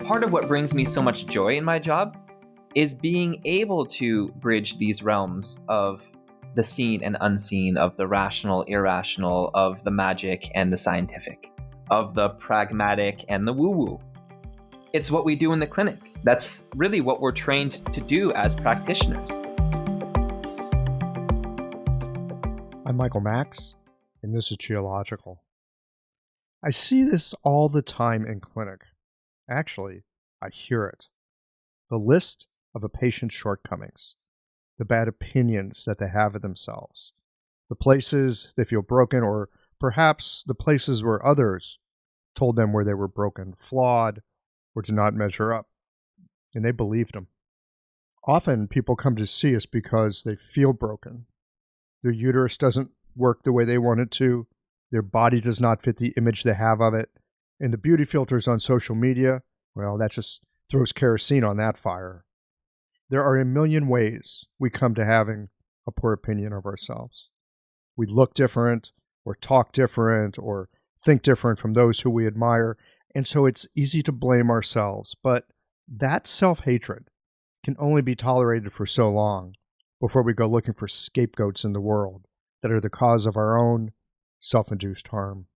Part of what brings me so much joy in my job is being able to bridge these realms of the seen and unseen, of the rational, irrational, of the magic and the scientific, of the pragmatic and the woo-woo. It's what we do in the clinic. That's really what we're trained to do as practitioners. I'm Michael Max, and this is Geological. I see this all the time in clinic. Actually, I hear it. The list of a patient's shortcomings, the bad opinions that they have of themselves, the places they feel broken, or perhaps the places where others told them where they were broken, flawed, or did not measure up, and they believed them. Often people come to see us because they feel broken. Their uterus doesn't work the way they want it to. Their body does not fit the image they have of it. And the beauty filters on social media, well, that just throws kerosene on that fire. There are a million ways we come to having a poor opinion of ourselves. We look different, or talk different, or think different from those who we admire, and so it's easy to blame ourselves. But that self-hatred can only be tolerated for so long before we go looking for scapegoats in the world that are the cause of our own self-induced harm.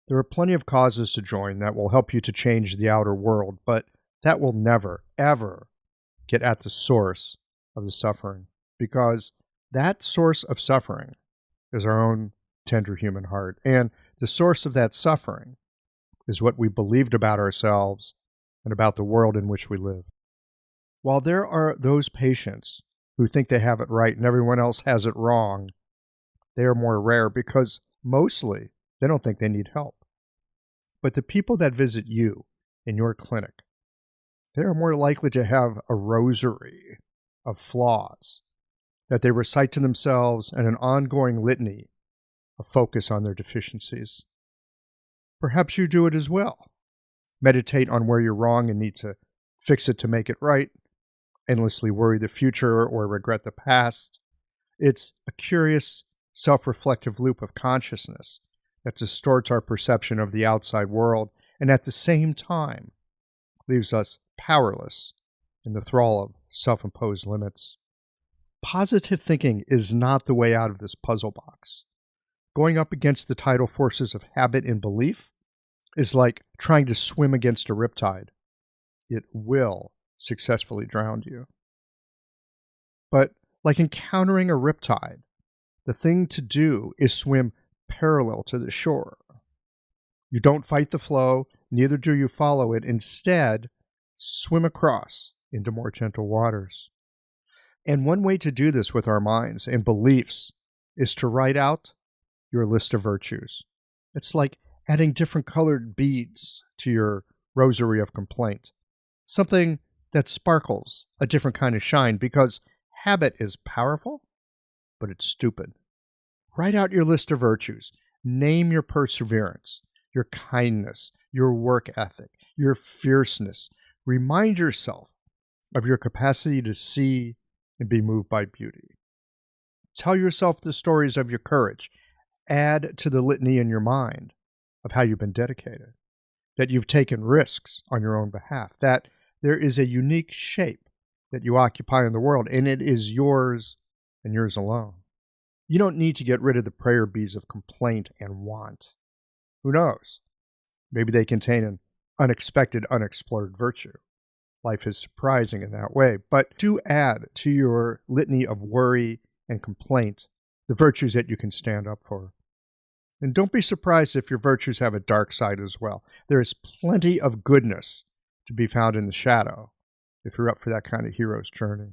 There are plenty of causes to join that will help you to change the outer world, but that will never, ever get at the source of the suffering, because that source of suffering is our own tender human heart, and the source of that suffering is what we believed about ourselves and about the world in which we live. While there are those patients who think they have it right and everyone else has it wrong, they are more rare because mostly they don't think they need help. But the people that visit you in your clinic, they are more likely to have a rosary of flaws that they recite to themselves and an ongoing litany of focus on their deficiencies. Perhaps you do it as well. Meditate on where you're wrong and need to fix it to make it right. Endlessly worry the future or regret the past. It's a curious, self-reflective loop of consciousness that distorts our perception of the outside world and at the same time leaves us powerless in the thrall of self-imposed limits. Positive thinking is not the way out of this puzzle box. Going up against the tidal forces of habit and belief is like trying to swim against a riptide. It will successfully drown you. But like encountering a riptide, the thing to do is swim parallel to the shore. You don't fight the flow, neither do you follow it. Instead, swim across into more gentle waters. And one way to do this with our minds and beliefs is to write out your list of virtues. It's like adding different colored beads to your rosary of complaint. Something that sparkles a different kind of shine, because habit is powerful, but it's stupid. Write out your list of virtues. Name your perseverance, your kindness, your work ethic, your fierceness. Remind yourself of your capacity to see and be moved by beauty. Tell yourself the stories of your courage. Add to the litany in your mind of how you've been dedicated, that you've taken risks on your own behalf, that there is a unique shape that you occupy in the world, and it is yours and yours alone. You don't need to get rid of the prayer beads of complaint and want. Who knows? Maybe they contain an unexpected, unexplored virtue. Life is surprising in that way. But do add to your litany of worry and complaint the virtues that you can stand up for. And don't be surprised if your virtues have a dark side as well. There is plenty of goodness to be found in the shadow if you're up for that kind of hero's journey.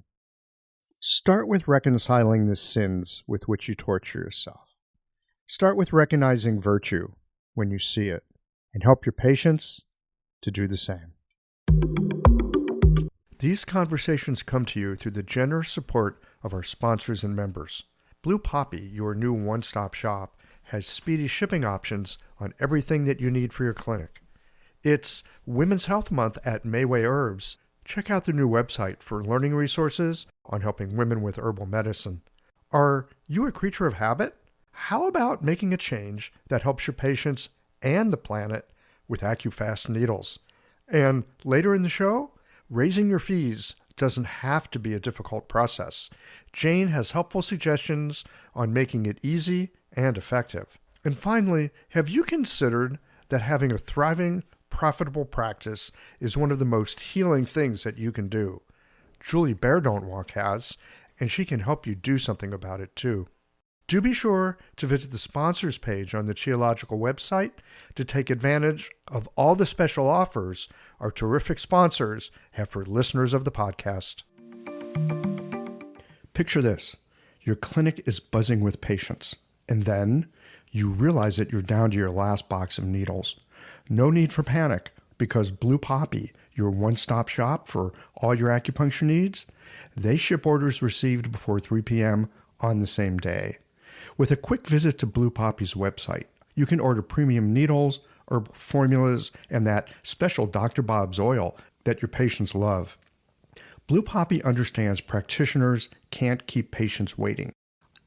Start with reconciling the sins with which you torture yourself. Start with recognizing virtue when you see it, and help your patients to do the same. These conversations come to you through the generous support of our sponsors and members. Blue Poppy, your new one-stop shop, has speedy shipping options on everything that you need for your clinic. It's Women's Health Month at Mayway Herbs. Check out the new website for learning resources on helping women with herbal medicine. Are you a creature of habit? How about making a change that helps your patients and the planet with AccuFast needles? And later in the show, raising your fees doesn't have to be a difficult process. Jane has helpful suggestions on making it easy and effective. And finally, have you considered that having a thriving, profitable practice is one of the most healing things that you can do? Julie Bear Don't Walk has, and she can help you do something about it too. Do be sure to visit the sponsors page on the Qiological website to take advantage of all the special offers our terrific sponsors have for listeners of the podcast. Picture this. Your clinic is buzzing with patients, and then you realize that you're down to your last box of needles. No need for panic, because Blue Poppy, your one-stop shop for all your acupuncture needs, they ship orders received before 3 p.m. on the same day. With a quick visit to Blue Poppy's website, you can order premium needles, herbal formulas, and that special Dr. Bob's oil that your patients love. Blue Poppy understands practitioners can't keep patients waiting.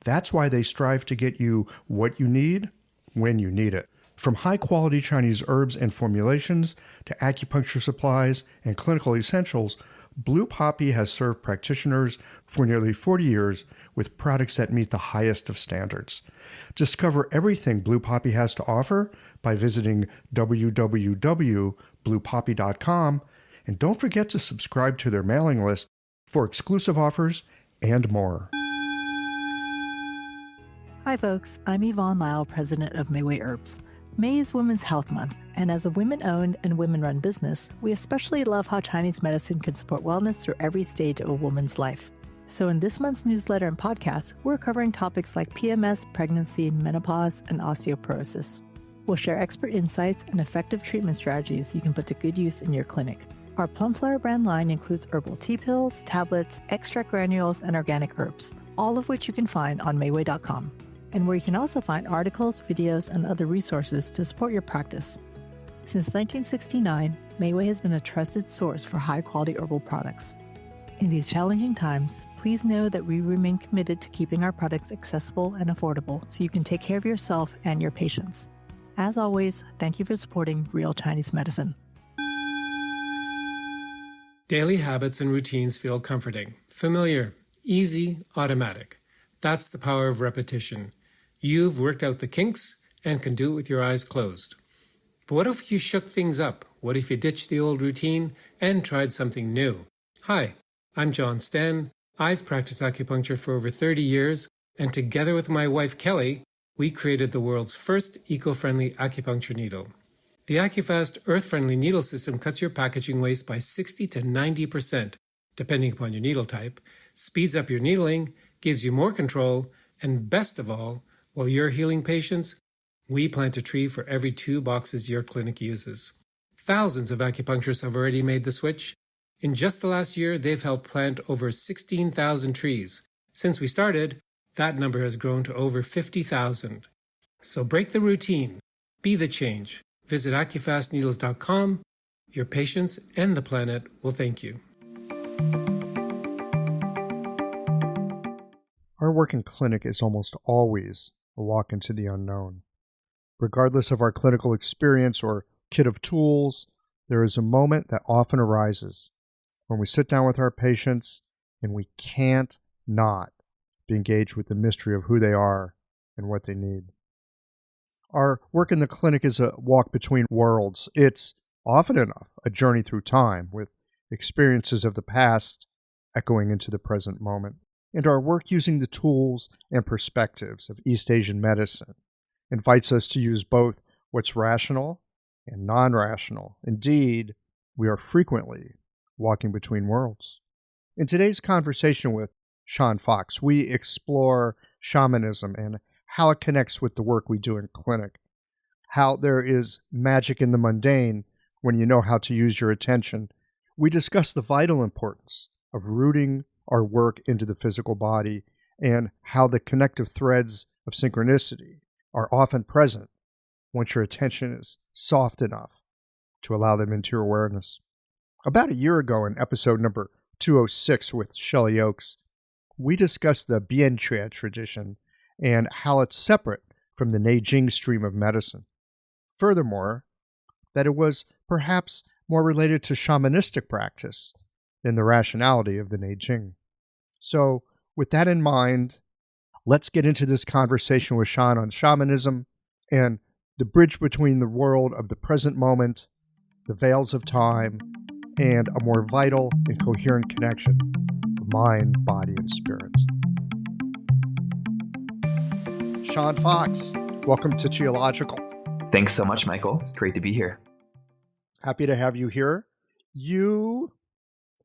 That's why they strive to get you what you need when you need it. From high-quality Chinese herbs and formulations to acupuncture supplies and clinical essentials, Blue Poppy has served practitioners for nearly 40 years with products that meet the highest of standards. Discover everything Blue Poppy has to offer by visiting www.bluepoppy.com, and don't forget to subscribe to their mailing list for exclusive offers and more. Hi folks, I'm Yvonne Lau, president of Mayway Herbs. May is Women's Health Month, and as a women-owned and women-run business, we especially love how Chinese medicine can support wellness through every stage of a woman's life. So in this month's newsletter and podcast, we're covering topics like PMS, pregnancy, menopause, and osteoporosis. We'll share expert insights and effective treatment strategies you can put to good use in your clinic. Our Plumflower brand line includes herbal tea pills, tablets, extract granules, and organic herbs, all of which you can find on Mayway.com, and where you can also find articles, videos, and other resources to support your practice. Since 1969, Mayway has been a trusted source for high-quality herbal products. In these challenging times, please know that we remain committed to keeping our products accessible and affordable so you can take care of yourself and your patients. As always, thank you for supporting Real Chinese Medicine. Daily habits and routines feel comforting, familiar, easy, automatic. That's the power of repetition. You've worked out the kinks and can do it with your eyes closed. But what if you shook things up? What if you ditched the old routine and tried something new? Hi, I'm John Sten. I've practiced acupuncture for over 30 years, and together with my wife Kelly, we created the world's first eco-friendly acupuncture needle. The AcuFast earth-friendly needle system cuts your packaging waste by 60 to 90%, depending upon your needle type, speeds up your needling, gives you more control, and best of all, while you're healing patients, we plant a tree for every 2 boxes your clinic uses. Thousands of acupuncturists have already made the switch. In just the last year, they've helped plant over 16,000 trees. Since we started, that number has grown to over 50,000. So break the routine. Be the change. Visit acufastneedles.com. Your patients and the planet will thank you. Our work in clinic is almost always a walk into the unknown. Regardless of our clinical experience or kit of tools, there is a moment that often arises when we sit down with our patients and we can't not be engaged with the mystery of who they are and what they need. Our work in the clinic is a walk between worlds. It's often enough a journey through time with experiences of the past echoing into the present moment. And our work using the tools and perspectives of East Asian medicine invites us to use both what's rational and non-rational. Indeed, we are frequently walking between worlds. In today's conversation with Sean Fox, we explore shamanism and how it connects with the work we do in clinic, how there is magic in the mundane when you know how to use your attention. We discuss the vital importance of rooting our work into the physical body and how the connective threads of synchronicity are often present once your attention is soft enough to allow them into your awareness. About a year ago in episode number 206 with Shelley Oakes, we discussed the Bianque tradition and how it's separate from the Neijing stream of medicine. Furthermore, that it was perhaps more related to shamanistic practice than the rationality of the Neijing. So, with that in mind, let's get into this conversation with Sean on shamanism and the bridge between the world of the present moment, the veils of time, and a more vital and coherent connection of mind, body, and spirit. Sean Fox, welcome to Geological. Thanks so much, Michael. Great to be here. Happy to have you here. You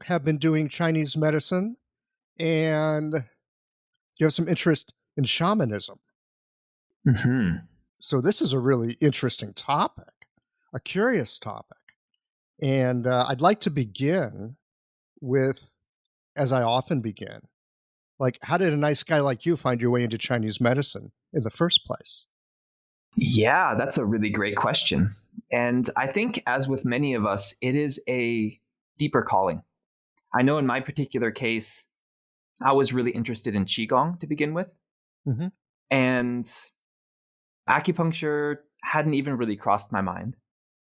have been doing Chinese medicine and you have some interest in shamanism. Mm-hmm. So this is a really interesting topic, a curious topic. And I'd like to begin with, as I often begin, like, how did a nice guy like you find your way into Chinese medicine in the first place? Yeah, that's a really great question. And I think, as with many of us, it is a deeper calling. I know in my particular case, I was really interested in Qigong to begin with. Mm-hmm. And acupuncture hadn't even really crossed my mind.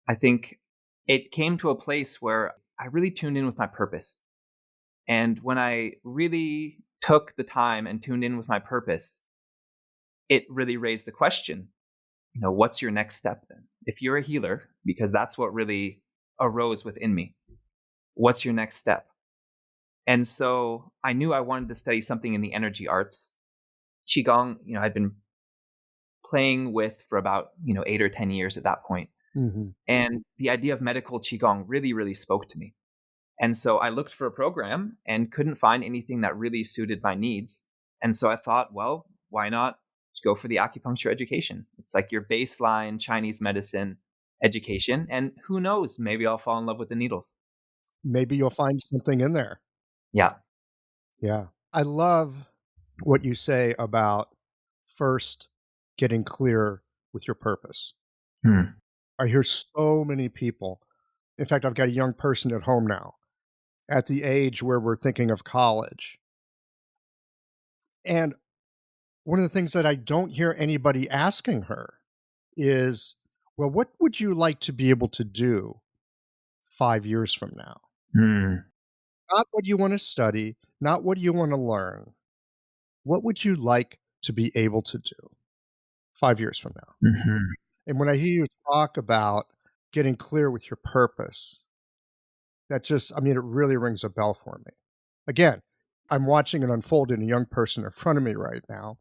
I think it came to a place where I really tuned in with my purpose. And when I really took the time and tuned in with my purpose, it really raised the question, what's your next step then? If you're a healer, because that's what really arose within me, what's your next step? And so I knew I wanted to study something in the energy arts. Qigong, I'd been playing with for about, 8 or 10 years at that point. Mm-hmm. And the idea of medical Qigong really, really spoke to me. And so I looked for a program and couldn't find anything that really suited my needs. And so I thought, well, why not go for the acupuncture education? It's like your baseline Chinese medicine education. And who knows, maybe I'll fall in love with the needles. Maybe you'll find something in there. Yeah. Yeah. I love what you say about first getting clear with your purpose. I hear so many people. In fact, I've got a young person at home now at the age where we're thinking of college. And one of the things that I don't hear anybody asking her is, well, what would you like to be able to do 5 years from now? Not what you want to study, not what you want to learn. What would you like to be able to do 5 years from now? Mm-hmm. And when I hear you talk about getting clear with your purpose, that just, I mean, it really rings a bell for me. Again, I'm watching it unfold in a young person in front of me right now.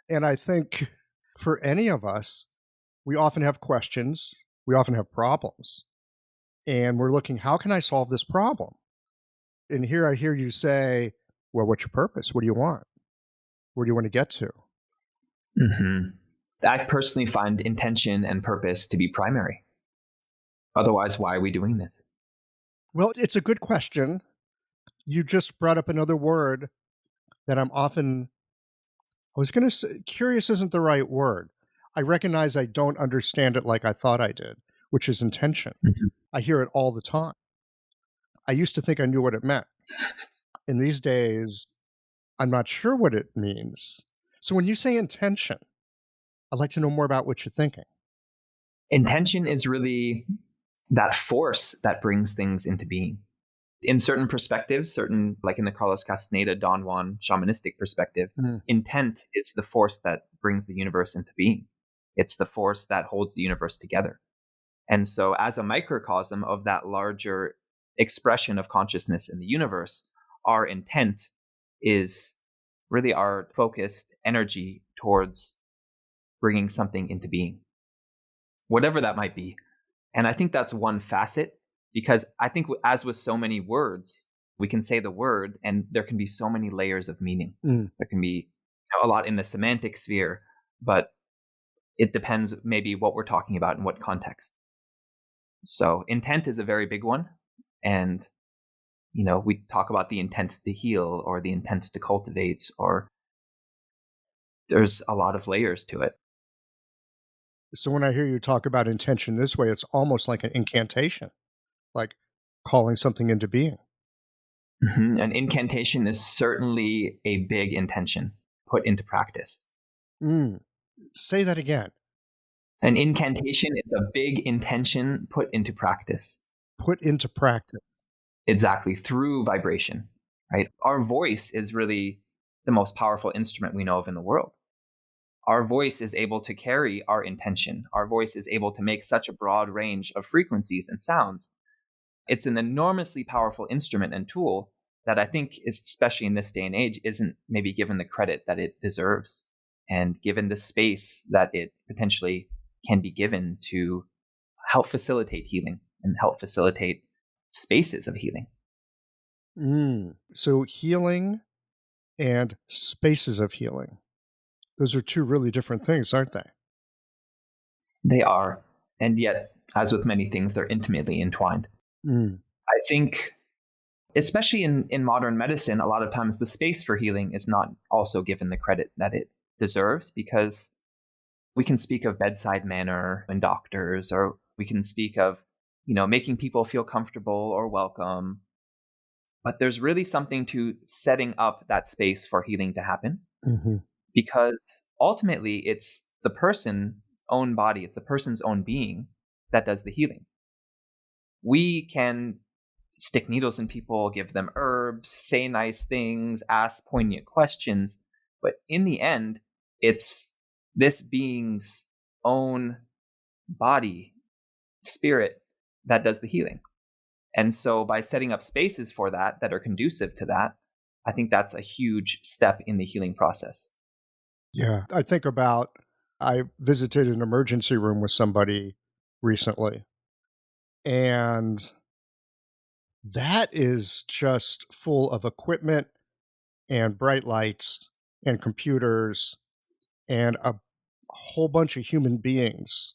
And I think for any of us, we often have questions, we often have problems, and we're looking, how can I solve this problem? And here I hear you say, well, what's your purpose? What do you want? Where do you want to get to? Mm-hmm. I personally find intention and purpose to be primary. Otherwise, why are we doing this? Well, it's a good question. You just brought up another word that I was going to say, curious isn't the right word. I recognize I don't understand it like I thought I did, which is intention. Mm-hmm. I hear it all the time. I used to think I knew what it meant. And these days, I'm not sure what it means. So when you say intention, I'd like to know more about what you're thinking. Intention is really that force that brings things into being. In certain perspectives, like in the Carlos Castaneda, Don Juan shamanistic perspective, intent is the force that brings the universe into being. It's the force that holds the universe together. And so as a microcosm of that larger expression of consciousness in the universe, our intent is really our focused energy towards bringing something into being, whatever that might be. And I think that's one facet, because I think as with so many words, we can say the word and there can be so many layers of meaning. There can be a lot in the semantic sphere, but it depends maybe what we're talking about in what context. So intent is a very big one. And, we talk about the intent to heal or the intent to cultivate, or there's a lot of layers to it. So when I hear you talk about intention this way, it's almost like an incantation, like calling something into being. Mm-hmm. An incantation is certainly a big intention put into practice. Say that again. An incantation is a big intention put into practice. put into practice. Exactly, through vibration, right? Our voice is really the most powerful instrument we know of in the world. Our voice is able to carry our intention. Our voice is able to make such a broad range of frequencies and sounds. It's an enormously powerful instrument and tool that I think, especially in this day and age, isn't maybe given the credit that it deserves and given the space that it potentially can be given to help facilitate healing and help facilitate spaces of healing. So healing and spaces of healing. Those are two really different things, aren't they? They are, and yet, as with many things, they're intimately entwined. Mm. I think, especially in modern medicine, a lot of times the space for healing is not also given the credit that it deserves, because we can speak of bedside manner in doctors, or we can speak of, making people feel comfortable or welcome. But there's really something to setting up that space for healing to happen, Hmm. because ultimately it's the person's own body, it's the person's own being that does the healing. We can stick needles in people, give them herbs, say nice things, ask poignant questions, but in the end, it's this being's own body, spirit, that does the healing. And so by setting up spaces for that are conducive to that, I think that's a huge step in the healing process. Yeah. I think about I visited an emergency room with somebody recently, and that is just full of equipment and bright lights and computers and a whole bunch of human beings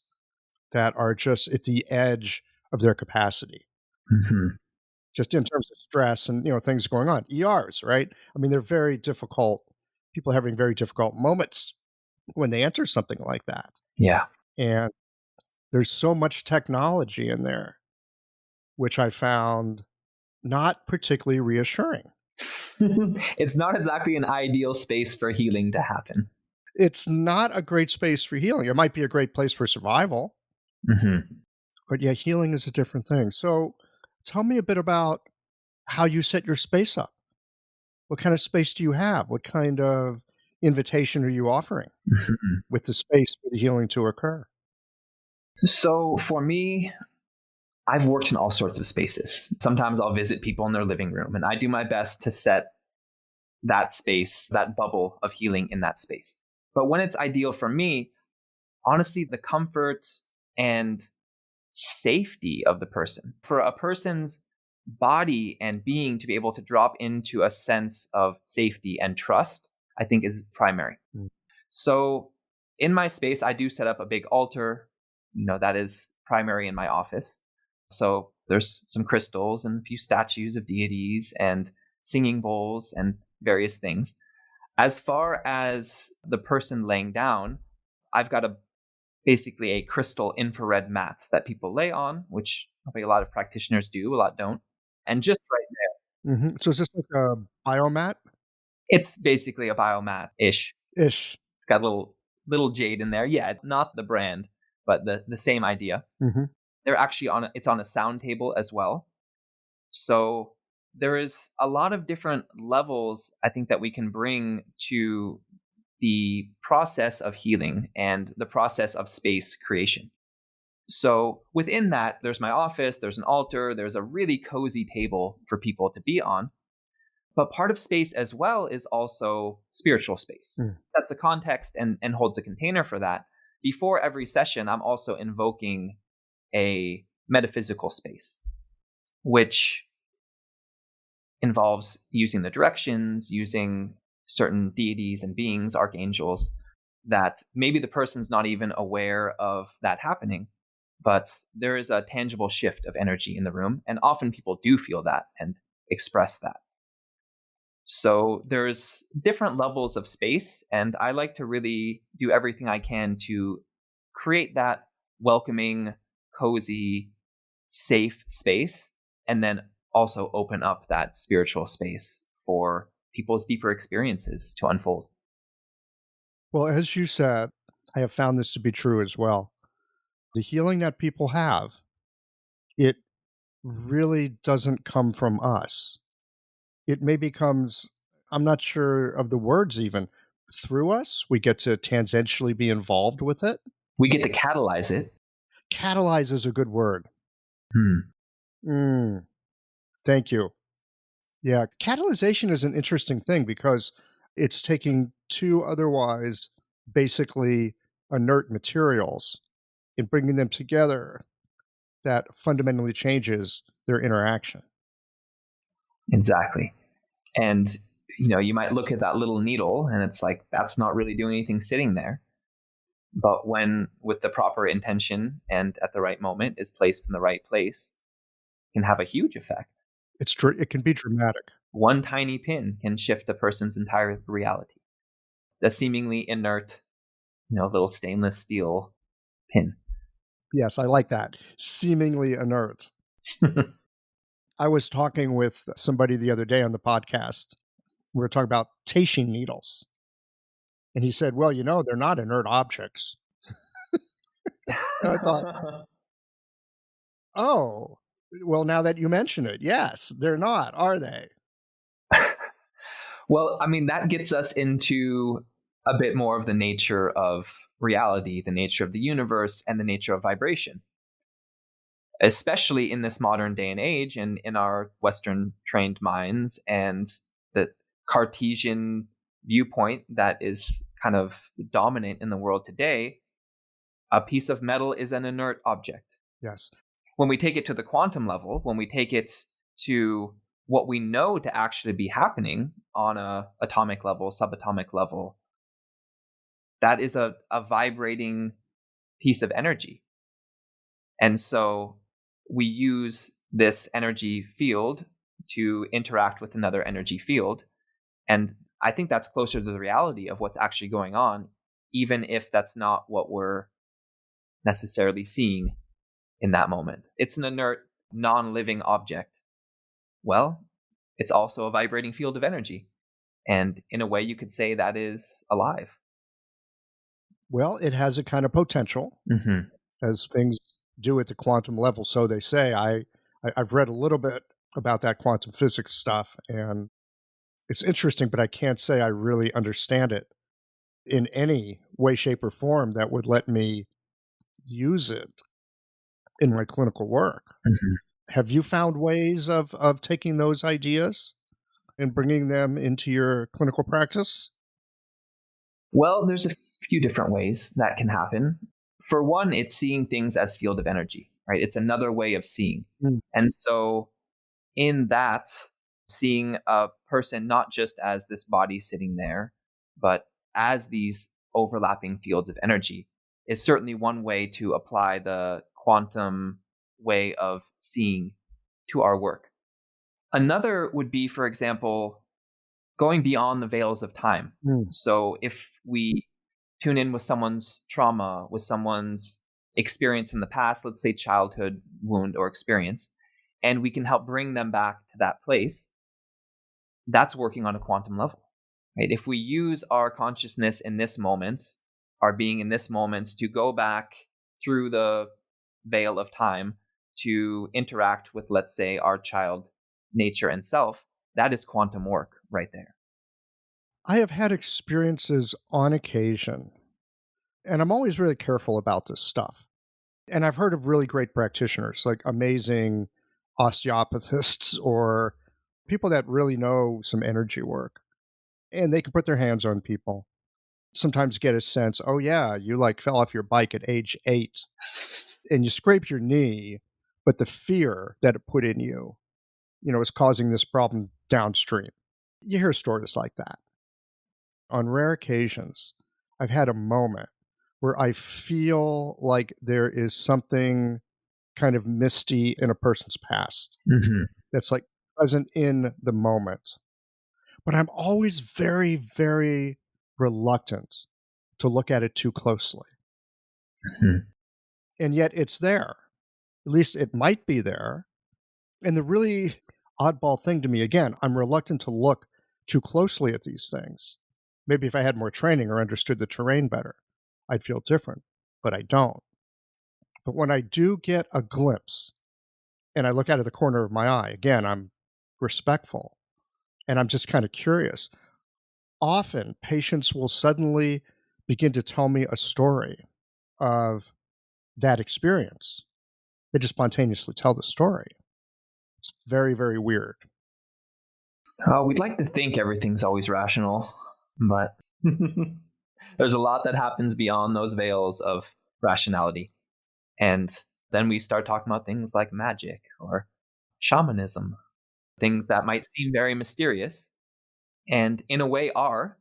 that are just at the edge of their capacity, Mhm. just in terms of stress and things going on. ERs, right? I mean, they're very difficult. People having very difficult moments when they enter something like that, Yeah. and there's so much technology in there, which I found not particularly reassuring. It's not exactly an ideal space for healing to happen. It's not a great space for healing. It might be a great place for survival, Mhm. but yeah, healing is a different thing. So, tell me a bit about how you set your space up. What kind of space do you have? What kind of invitation are you offering Mhm. with the space for the healing to occur? So for me, I've worked in all sorts of spaces. Sometimes I'll visit people in their living room, and I do my best to set that space, that bubble of healing in that space. But when it's ideal for me, honestly, the comfort and safety of the person, for a person's body and being to be able to drop into a sense of safety and trust, I think is primary. Mm. So in my space, I do set up a big altar, that is primary in my office. So there's some crystals and a few statues of deities and singing bowls and various things. As far as the person laying down, I've got basically a crystal infrared mat that people lay on, which probably a lot of practitioners do, a lot don't. And just right So, is this like a biomat it's basically a biomat ish. ish? It's got a little jade in there. Yeah, not the brand, but the same idea. Hmm. They're actually it's on a sound table as well. So there is a lot of different levels I think that we can bring to the process of healing and the process of space creation. So within that, there's my office, there's an altar, there's a really cozy table for people to be on. But part of space as well is also spiritual space. Mm. Sets a context and holds a container for that. Before every session, I'm also invoking a metaphysical space, which involves using the directions, using certain deities and beings, archangels, that maybe the person's not even aware of that happening, but there is a tangible shift of energy in the room. And often people do feel that and express that. So there's different levels of space, and I like to really do everything I can to create that welcoming, cozy, safe space, and then also open up that spiritual space for people's deeper experiences to unfold. Well, as you said, I have found this to be true as well. The healing that people have, it really doesn't come from us. It maybe comes, I'm not sure of the words even, through us. We get to tangentially be involved with it. We get to catalyze it. Catalyze is a good word. Hmm. Mm, thank you. Yeah, catalyzation is an interesting thing because it's taking two otherwise basically inert materials and bringing them together that fundamentally changes their interaction. Exactly. And you might look at that little needle and it's like that's not really doing anything sitting there. But when with the proper intention and at the right moment is placed in the right place, can have a huge effect. It can be dramatic. One tiny pin can shift a person's entire reality. A seemingly inert, little stainless steel pin. Yes, I like that. Seemingly inert. I was talking with somebody the other day on the podcast. We were talking about tashing needles. And he said, well, they're not inert objects. And I thought, oh, well, now that you mention it, yes, they're not, are they? Well, I mean, that gets us into a bit more of the nature of reality, the nature of the universe, and the nature of vibration, especially in this modern day and age and in our Western trained minds and the Cartesian viewpoint that is kind of dominant in the world today. A piece of metal is an inert object. Yes. When we take it to the quantum level, when we take it to what we know to actually be happening on a atomic level, subatomic level, that is a vibrating piece of energy. And so we use this energy field to interact with another energy field. And I think that's closer to the reality of what's actually going on, even if that's not what we're necessarily seeing in that moment. It's an inert, non living object. Well, it's also a vibrating field of energy. And in a way, you could say that is alive. Well, it has a kind of potential, Mm-hmm. as things do at the quantum level. So they say. I've read a little bit about that quantum physics stuff, and it's interesting, but I can't say I really understand it in any way, shape, or form that would let me use it in my clinical work. Mm-hmm. Have you found ways of taking those ideas and bringing them into your clinical practice? Well, there's a few different ways that can happen. For one, it's seeing things as field of energy, right? It's another way of seeing. Mm, And so, in that, seeing a person not just as this body sitting there, but as these overlapping fields of energy is certainly one way to apply the quantum way of seeing to our work. Another would be, for example, going beyond the veils of time. mm. So if we tune in with someone's trauma, with someone's experience in the past, let's say childhood wound or experience, and we can help bring them back to that place, that's working on a quantum level. Right? If we use our consciousness in this moment, our being in this moment to go back through the veil of time to interact with, let's say, our child nature and self, that is quantum work right there. I have had experiences on occasion, and I'm always really careful about this stuff. And I've heard of really great practitioners, like amazing osteopathists or people that really know some energy work, and they can put their hands on people. Sometimes get a sense, oh yeah, you like fell off your bike at age 8 and you scraped your knee, but the fear that it put in you, is causing this problem downstream. You hear stories like that. On rare occasions, I've had a moment where I feel like there is something kind of misty in a person's past Mm-hmm. that's like present in the moment. But I'm always very, very reluctant to look at it too closely. Mm-hmm. And yet it's there. At least it might be there. And the really oddball thing to me, again, I'm reluctant to look too closely at these things. Maybe if I had more training or understood the terrain better, I'd feel different, but I don't. But when I do get a glimpse, and I look out of the corner of my eye. Again, I'm respectful and I'm just kind of curious. Often, patients will suddenly begin to tell me a story of that experience. They just spontaneously tell the story. It's very, very weird. We'd like to think everything's always rational, but there's a lot that happens beyond those veils of rationality. And then we start talking about things like magic or shamanism, things that might seem very mysterious and in a way are,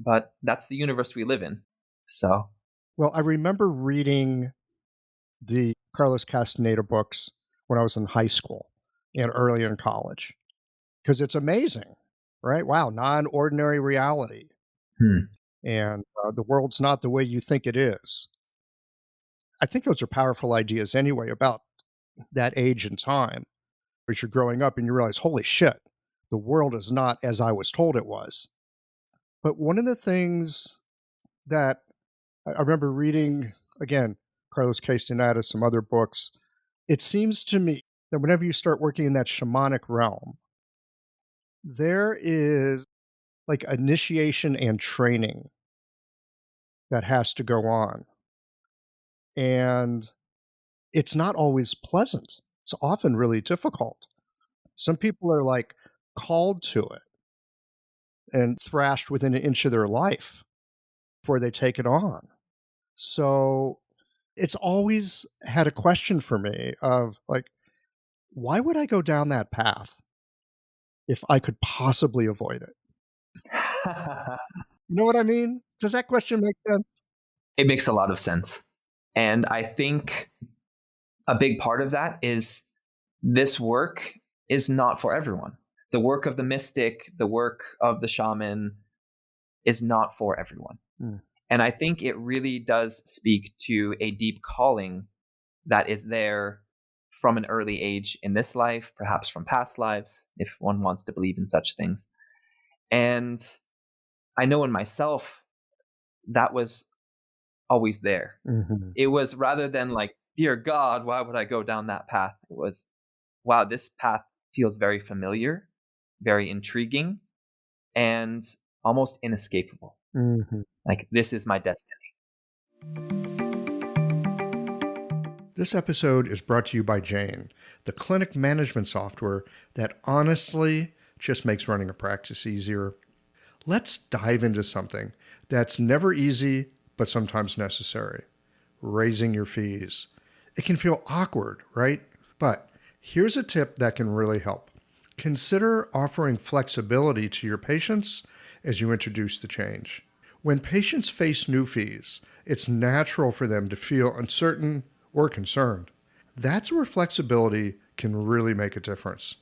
but that's the universe we live in. So, Well, I remember reading the Carlos Castaneda books when I was in high school and early in college because it's amazing, right? Wow, non ordinary reality. hmm. And the world's not the way you think it is. I think those are powerful ideas anyway about that age and time as you're growing up and you realize, holy shit, the world is not as I was told it was. But one of the things that I remember reading, again, Carlos Castaneda, some other books, it seems to me that whenever you start working in that shamanic realm, there is like initiation and training that has to go on. And it's not always pleasant. It's often really difficult. Some people are like called to it and thrashed within an inch of their life before they take it on. So it's always had a question for me of like, why would I go down that path if I could possibly avoid it? You know what I mean? Does that question make sense? It makes a lot of sense. And I think a big part of that is this work is not for everyone. The work of the mystic, the work of the shaman is not for everyone. Mm. And I think it really does speak to a deep calling that is there from an early age in this life, perhaps from past lives, if one wants to believe in such things. And I know in myself, that was always there. Mm-hmm. It was rather than like, dear God, why would I go down that path? It was, wow, this path feels very familiar, very intriguing, and almost inescapable. Mm-hmm. Like, this is my destiny. This episode is brought to you by Jane, the clinic management software that honestly just makes running a practice easier. Let's dive into something that's never easy, but sometimes necessary: raising your fees. It can feel awkward, right? But here's a tip that can really help. Consider offering flexibility to your patients as you introduce the change. When patients face new fees, it's natural for them to feel uncertain or concerned. That's where flexibility can really make a difference.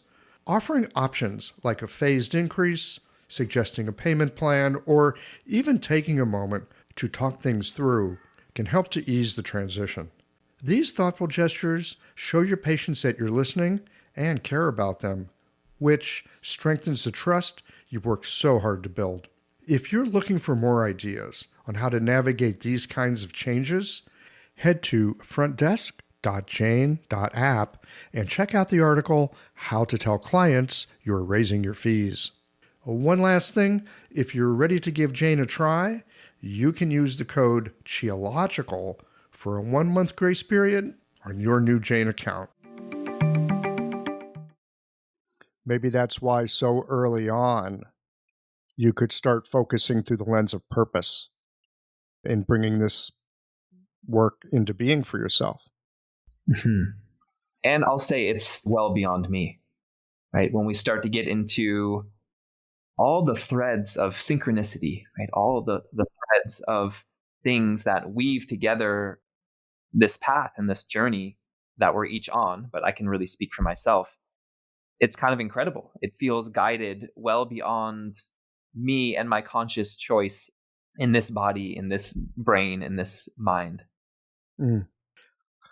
Offering options like a phased increase, suggesting a payment plan, or even taking a moment to talk things through can help to ease the transition. These thoughtful gestures show your patients that you're listening and care about them, which strengthens the trust you've worked so hard to build. If you're looking for more ideas on how to navigate these kinds of changes, head to frontdesk.jane.app and check out the article, How to Tell Clients You're Raising Your Fees. One last thing, if you're ready to give Jane a try, you can use the code CHEOLOGICAL for a 1-month grace period on your new Jane account. Maybe that's why so early on you could start focusing through the lens of purpose and bringing this work into being for yourself. Mm-hmm. And I'll say it's well beyond me, right? When we start to get into all the threads of synchronicity, right? All the threads of things that weave together this path and this journey that we're each on, but I can really speak for myself. It's kind of incredible. It feels guided well beyond me and my conscious choice in this body, in this brain, in this mind. Mm.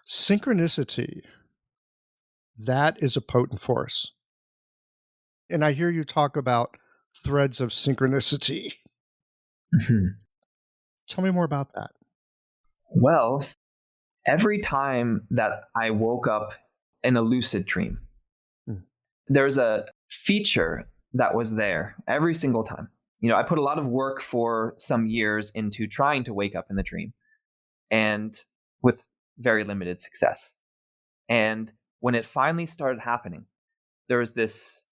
Synchronicity, that is a potent force. And I hear you talk about threads of synchronicity. Tell me more about that. Well, every time that I woke up in a lucid dream. Mm. There's a feature that was there every single time. I put a lot of work for some years into trying to wake up in the dream, and with very limited success. And when it finally started happening, there was this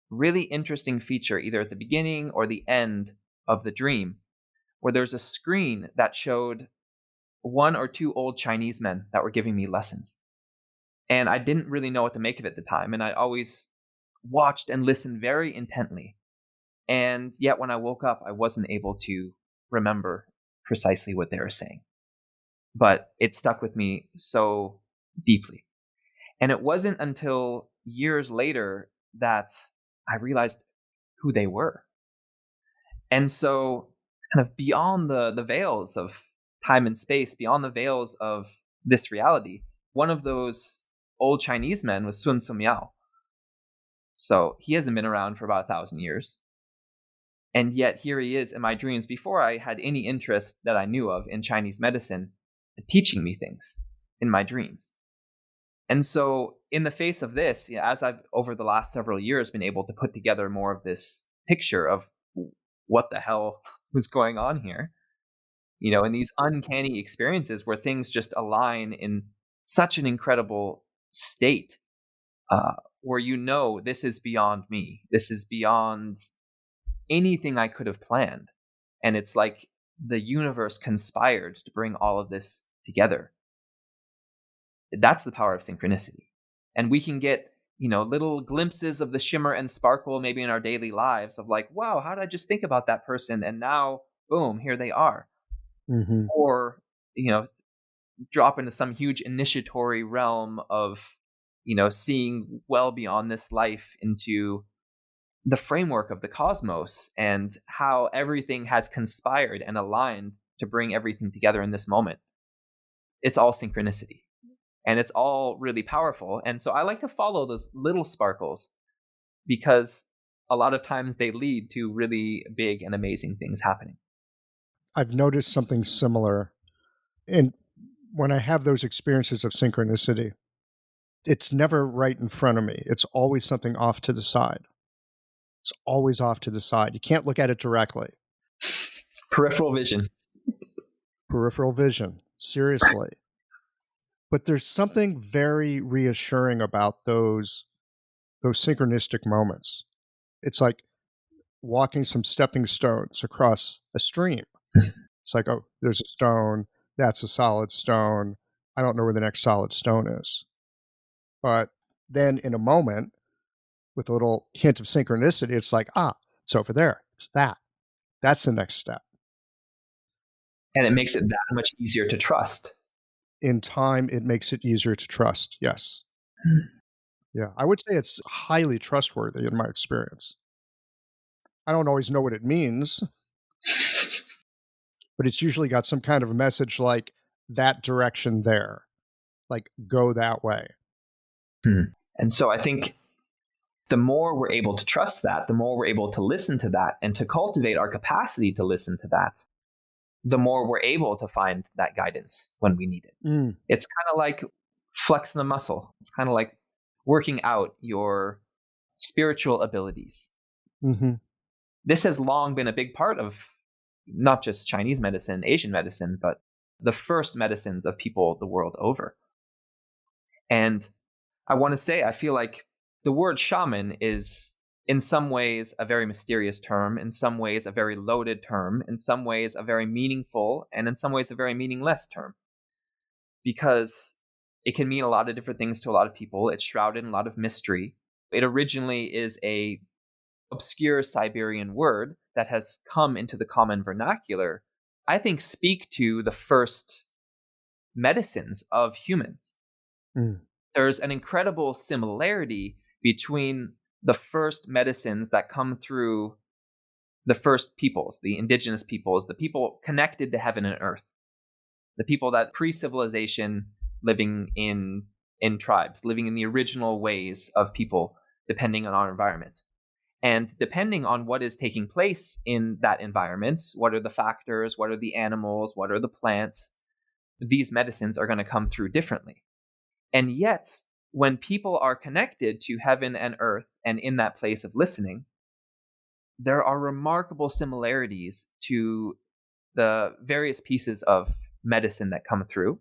really interesting feature either at the beginning or the end of the dream where there's a screen that showed one or two old Chinese men that were giving me lessons. And I didn't really know what to make of it at the time. And I always watched and listened very intently. And yet when I woke up, I wasn't able to remember precisely what they were saying. But it stuck with me so deeply. And it wasn't until years later that I realized who they were. And so, kind of beyond the veils of time and space, beyond the veils of this reality, one of those old Chinese men was Sun Tzu Miao. So he hasn't been around for about 1,000 years. And yet here he is in my dreams before I had any interest that I knew of in Chinese medicine, teaching me things in my dreams. And so in the face of this, as I've over the last several years been able to put together more of this picture of what the hell was going on here, in these uncanny experiences where things just align in such an incredible state, where this is beyond me. This is beyond anything I could have planned. And it's like the universe conspired to bring all of this together. That's the power of synchronicity. And we can get, little glimpses of the shimmer and sparkle maybe in our daily lives of like, wow, how did I just think about that person? And now, boom, here they are. Mm-hmm. Or, drop into some huge initiatory realm of, seeing well beyond this life into the framework of the cosmos and how everything has conspired and aligned to bring everything together in this moment. It's all synchronicity. And it's all really powerful. And so I like to follow those little sparkles because a lot of times they lead to really big and amazing things happening. I've noticed something similar. And when I have those experiences of synchronicity, it's never right in front of me. It's always something off to the side. It's always off to the side. You can't look at it directly. Peripheral vision. Peripheral vision, seriously. But there's something very reassuring about those synchronistic moments. It's like walking some stepping stones across a stream. It's like, oh, there's a stone. That's a solid stone. I don't know where the next solid stone is. But then in a moment, with a little hint of synchronicity, it's like, it's over there. It's that. That's the next step. And it makes it that much easier to trust. In time, it makes it easier to trust. Yes. Yeah. I would say it's highly trustworthy in my experience. I don't always know what it means, but it's usually got some kind of a message like that direction there, like go that way. And so I think the more we're able to trust that, the more we're able to listen to that and to cultivate our capacity to listen to that, the more we're able to find that guidance when we need it. It's kind of like flexing the muscle. It's kind of like working out your spiritual abilities. Mm-hmm. This has long been a big part of not just Chinese medicine, Asian medicine, but the first medicines of people the world over. And I want to say, I feel like the word shaman is in some ways a very mysterious term, in some ways a very loaded term, in some ways a very meaningful, and in some ways a very meaningless term. Because it can mean a lot of different things to a lot of people. It's shrouded in a lot of mystery. It originally is a obscure Siberian word that has come into the common vernacular, I think speak to the first medicines of humans. There's an incredible similarity between the first medicines that come through the first peoples, the indigenous peoples, the people connected to heaven and earth, the people that pre-civilization living in tribes, living in the original ways of people, depending on our environment. And depending on what is taking place in that environment, what are the factors, what are the animals, what are the plants, these medicines are going to come through differently. And yet, when people are connected to heaven and earth and in that place of listening, there are remarkable similarities to the various pieces of medicine that come through.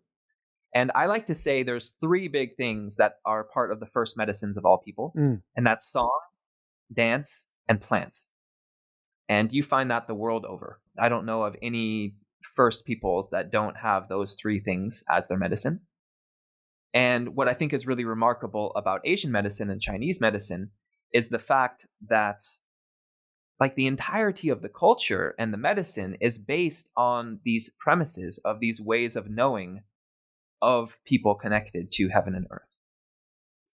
And I like to say there's three big things that are part of the first medicines of all people, and that's song, dance, and plants. And you find that the world over. I don't know of any first peoples that don't have those three things as their medicines. And what I think is really remarkable about Asian medicine and Chinese medicine is the fact that like the entirety of the culture and the medicine is based on these premises of these ways of knowing of people connected to heaven and earth.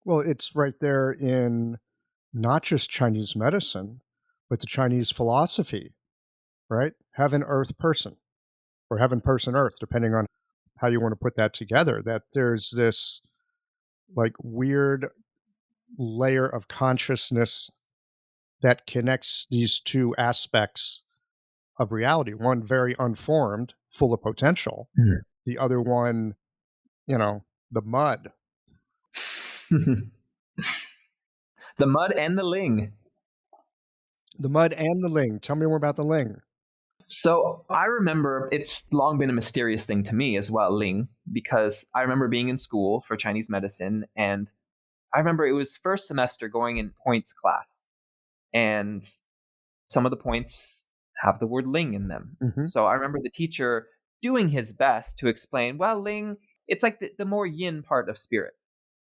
Well, it's right there in not just Chinese medicine, but the Chinese philosophy, right? Heaven, earth, person, or heaven, person, earth, depending on how you want to put that together. That there's this like weird layer of consciousness that connects these two aspects of reality. One very unformed, full of potential. Mhm. The other one, the mud. The mud and the ling. The mud and the ling. Tell me more about the ling. So I remember it's long been a mysterious thing to me as well, ling, because I remember being in school for Chinese medicine, and I remember it was first semester going in points class, and some of the points have the word ling in them. Mm-hmm. So I remember the teacher doing his best to explain, well, ling, it's like the more yin part of spirit.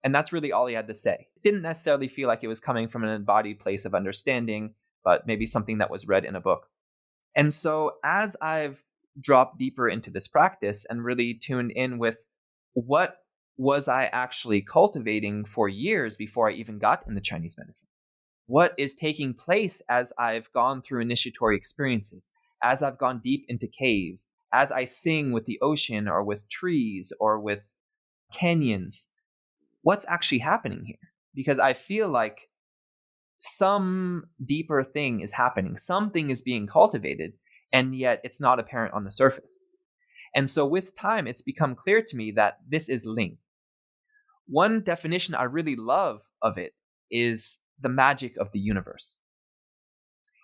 And that's really all he had to say. It didn't necessarily feel like it was coming from an embodied place of understanding, but maybe something that was read in a book. And so as I've dropped deeper into this practice and really tuned in with what was I actually cultivating for years before I even got into Chinese medicine? What is taking place as I've gone through initiatory experiences, as I've gone deep into caves, as I sing with the ocean or with trees or with canyons? What's actually happening here? Because I feel like some deeper thing is happening. Something is being cultivated, and yet it's not apparent on the surface. And so with time, it's become clear to me that this is ling. One definition I really love of it is the magic of the universe.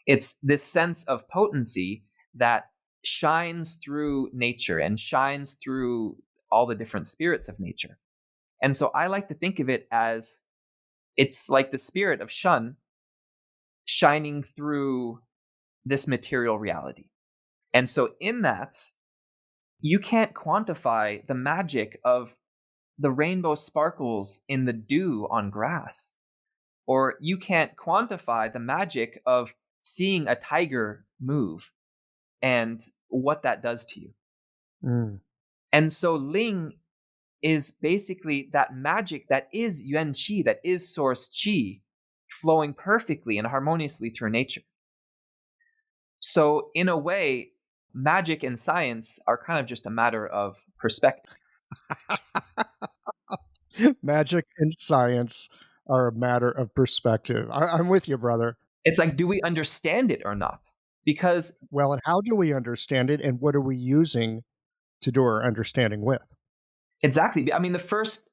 It's this sense of potency that shines through nature and shines through all the different spirits of nature. And so I like to think of it as it's like the spirit of Shun shining through this material reality. And so in that, you can't quantify the magic of the rainbow sparkles in the dew on grass, or you can't quantify the magic of seeing a tiger move and what that does to you. And so Ling is basically that magic that is Yuan Qi, that is source Qi, flowing perfectly and harmoniously through nature. So in a way, magic and science are kind of just a matter of perspective. Magic and science are a matter of perspective. I'm with you, brother. It's like, do we understand it or not? Because Well, and how do we understand it, and what are we using to do our understanding with? exactly, I mean, the first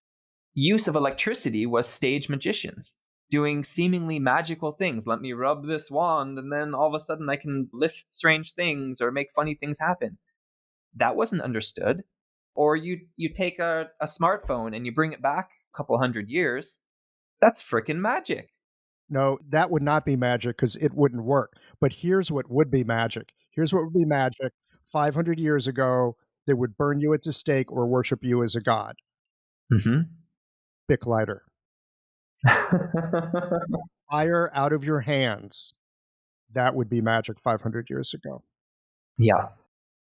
use of electricity was stage magicians doing seemingly magical things. Let me rub this wand, and then all of a sudden I can lift strange things or make funny things happen. That wasn't understood. Or you take a smartphone and you bring it back a couple hundred years. That's freaking magic. No, that would not be magic because it wouldn't work. But here's what would be magic. Here's what would be magic. 500 years ago, they would burn you at the stake or worship you as a god. Mm-hmm. Bic lighter. Fire out of your hands. That would be magic 500 years ago. Yeah.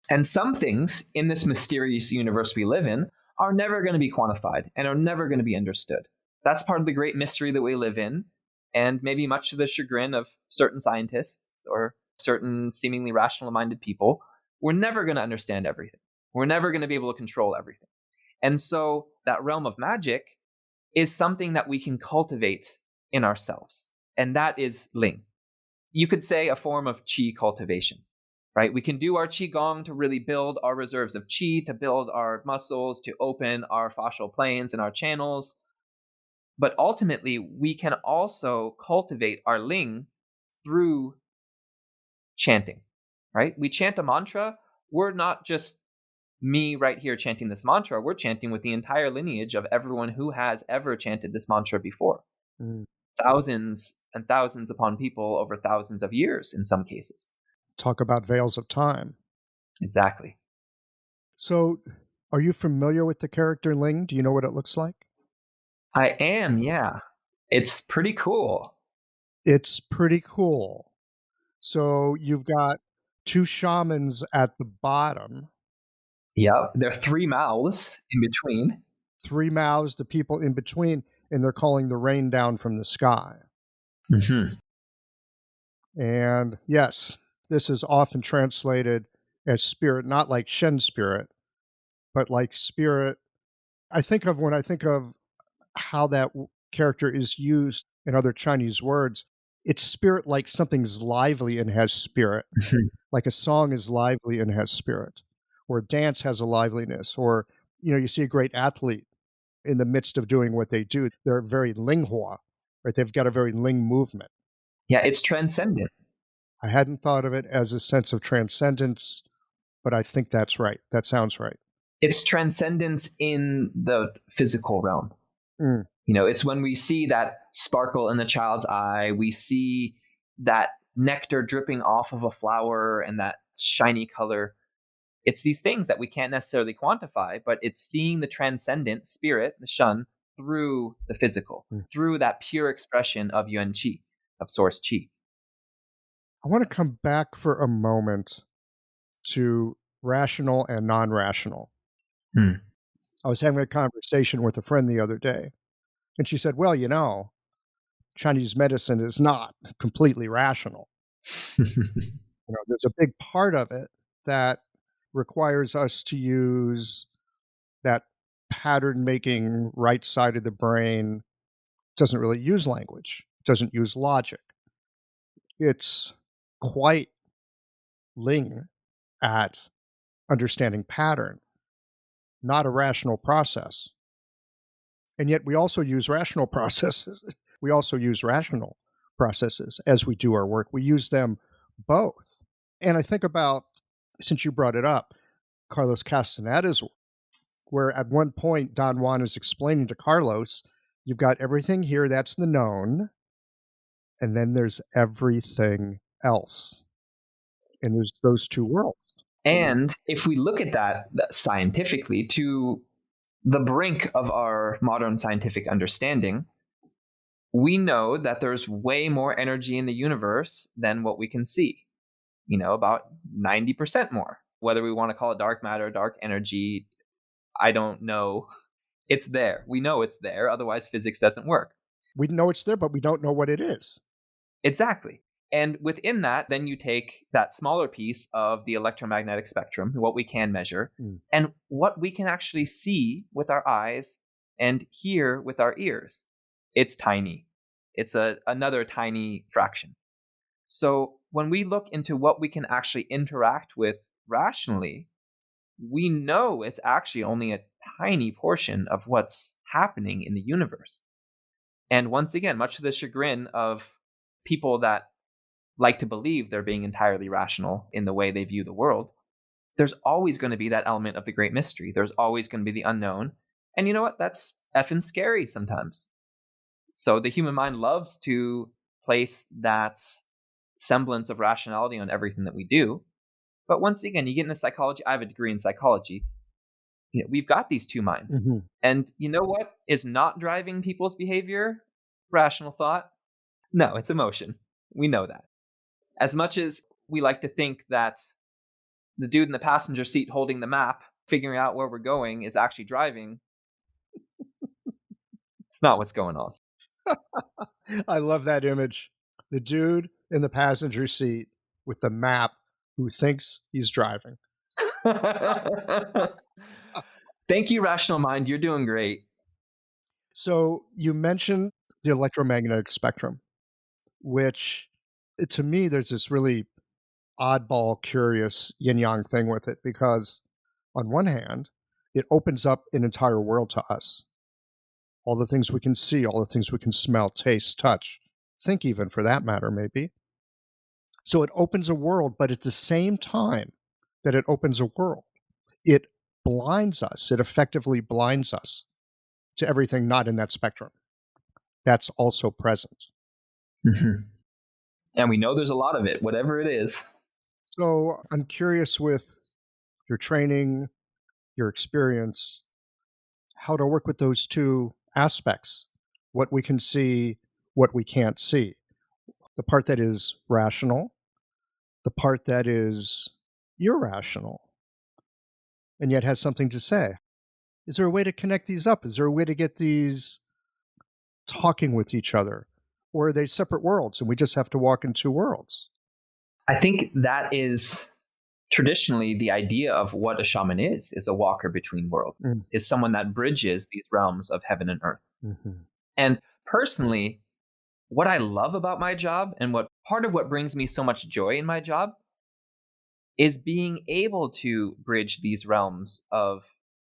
And some things in this mysterious universe we live in are never going to be quantified and are never going to be understood. That's part of the great mystery that we live in, and maybe much to the chagrin of certain scientists or certain seemingly rational-minded people, we're never going to understand everything. We're never going to be able to control everything. And so that realm of magic is something that we can cultivate in ourselves, and that is Ling. You could say a form of Qi cultivation. Right? We can do our Qigong to really build our reserves of Qi, to build our muscles, to open our fascial planes and our channels. But ultimately, we can also cultivate our ling through chanting, right? We chant a mantra. We're not just me right here chanting this mantra. We're chanting with the entire lineage of everyone who has ever chanted this mantra before. Mm. Thousands and thousands upon people over thousands of years in some cases. Talk about veils of time. Exactly. So, are you familiar with the character Ling? Do you know what it looks like? I am, yeah. It's pretty cool. It's pretty cool. So, you've got two shamans at the bottom, Yep. There are three mouths in between. three mouths, the people in between, and they're calling the rain down from the sky. Mm-hmm. And yes, this is often translated as spirit, not like Shen spirit, but like spirit. When I think of how that character is used in other Chinese words, it's spirit like something's lively and has spirit, Mm-hmm. like a song is lively and has spirit, or a dance has a liveliness, or you see a great athlete in the midst of doing what they do, they're very linghua, right? They've got a very ling movement. Yeah, it's transcendent. I hadn't thought of it as a sense of transcendence, but I think that's right. That sounds right. It's transcendence in the physical realm. Mm. It's when we see that sparkle in the child's eye, we see that nectar dripping off of a flower and that shiny color. It's these things that we can't necessarily quantify, but it's seeing the transcendent spirit, the Shen, through the physical, Mm. through that pure expression of Yuan Qi, of Source Qi. I want to come back for a moment to rational and non rational. Hmm. I was having a conversation with a friend the other day, and she said, well, Chinese medicine is not completely rational. There's a big part of it that requires us to use that pattern making right side of the brain. Doesn't really use language, doesn't use logic. It's quite ling at understanding pattern, not a rational process. And yet we also use rational processes. We also use rational processes as we do our work. We use them both. And I think about, since you brought it up, Carlos Castaneda's work, where at one point Don Juan is explaining to Carlos, you've got everything here, that's the known, and then there's everything else. And there's those two worlds. And if we look at that scientifically, to the brink of our modern scientific understanding, we know that there's way more energy in the universe than what we can see. About 90% more. Whether we want to call it dark matter, dark energy, I don't know. It's there. We know it's there. Otherwise, physics doesn't work. We know it's there, but we don't know what it is. Exactly. And within that, then you take that smaller piece of the electromagnetic spectrum, what we can measure, and what we can actually see with our eyes and hear with our ears. It's tiny. It's another tiny fraction. So when we look into what we can actually interact with rationally, we know it's actually only a tiny portion of what's happening in the universe. And once again, much to the chagrin of people that like to believe they're being entirely rational in the way they view the world, there's always going to be that element of the great mystery. There's always going to be the unknown. And you know what? That's effing scary sometimes. So the human mind loves to place that semblance of rationality on everything that we do. But once again, you get into psychology. I have a degree in psychology. We've got these two minds. Mm-hmm. And you know what is not driving people's behavior? Rational thought? No, it's emotion. We know that. As much as we like to think that the dude in the passenger seat holding the map, figuring out where we're going, is actually driving, it's not what's going on. I love that image. The dude in the passenger seat with the map who thinks he's driving. Thank you, Rational Mind. You're doing great. So you mentioned the electromagnetic spectrum, which to me, there's this really oddball, curious yin yang thing with it because, on one hand, it opens up an entire world to us. all the things we can see, all the things we can smell, taste, touch, think even for that matter, maybe. So it opens a world, but at the same time that it opens a world, it blinds us. It effectively blinds us to everything not in that spectrum. That's also present. Mhm. And we know there's a lot of it, whatever it is. So I'm curious with your training, your experience, how to work with those two aspects, what we can see, what we can't see. The part that is rational, the part that is irrational, and yet has something to say. Is there a way to connect these up? Is there a way to get these talking with each other? Or are they separate worlds and we just have to walk in two worlds? I think that is traditionally the idea of what a shaman is a walker between worlds, Mm. is someone that bridges these realms of heaven and earth. Mhm. And personally, what I love about my job and what part of what brings me so much joy in my job is being able to bridge these realms of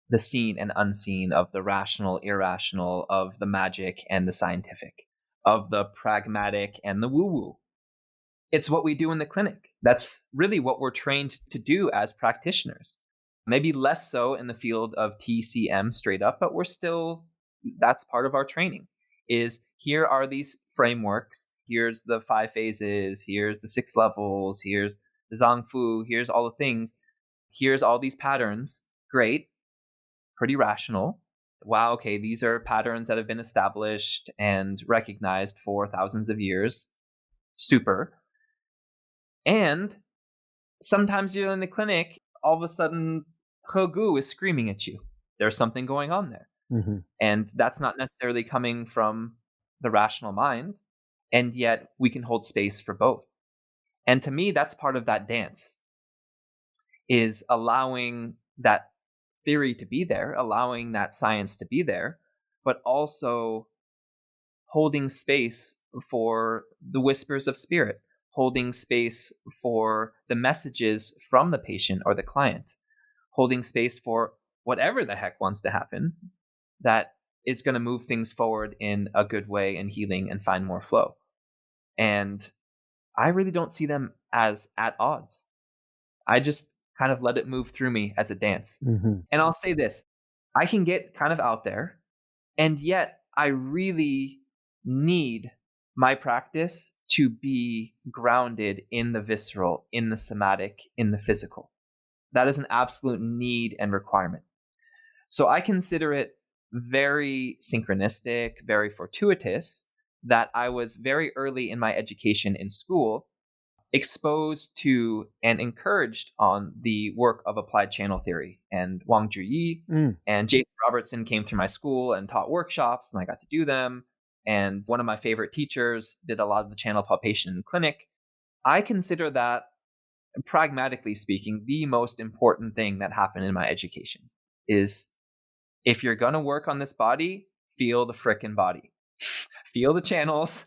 the seen and unseen, of the rational, irrational, of the magic and the scientific, of the pragmatic and the woo woo. It's what we do in the clinic. That's really what we're trained to do as practitioners. Maybe less so in the field of TCM straight up, but we're still, that's part of our training. Is here are these frameworks, here's the 5 phases, here's the 6 levels, here's the Zhang Fu, here's all the things, here's all these patterns. Great, pretty rational. Wow, okay, these are patterns that have been established and recognized for thousands of years. Super. And sometimes you're in the clinic, all of a sudden, Hogu is screaming at you. There's something going on there. Mhm. And that's not necessarily coming from the rational mind. And yet we can hold space for both. And to me, that's part of that dance, is allowing that theory to be there, allowing that science to be there, but also holding space for the whispers of spirit, holding space for the messages from the patient or the client, holding space for whatever the heck wants to happen that is going to move things forward in a good way and healing and find more flow. And I really don't see them as at odds. I just kind of let it move through me as a dance. Mhm. And I'll say this, I can get kind of out there, and yet I really need my practice to be grounded in the visceral, in the somatic, in the physical. That is an absolute need and requirement. So I consider it very synchronistic, very fortuitous that I was very early in my education in school exposed to and encouraged on the work of applied channel theory. And Wang Zhiyi Mm. and Jason Robertson came through my school and taught workshops, and I got to do them. And one of my favorite teachers did a lot of the channel palpation clinic. I consider that, pragmatically speaking, the most important thing that happened in my education is, if you're going to work on this body, feel the frickin' body. Feel the channels,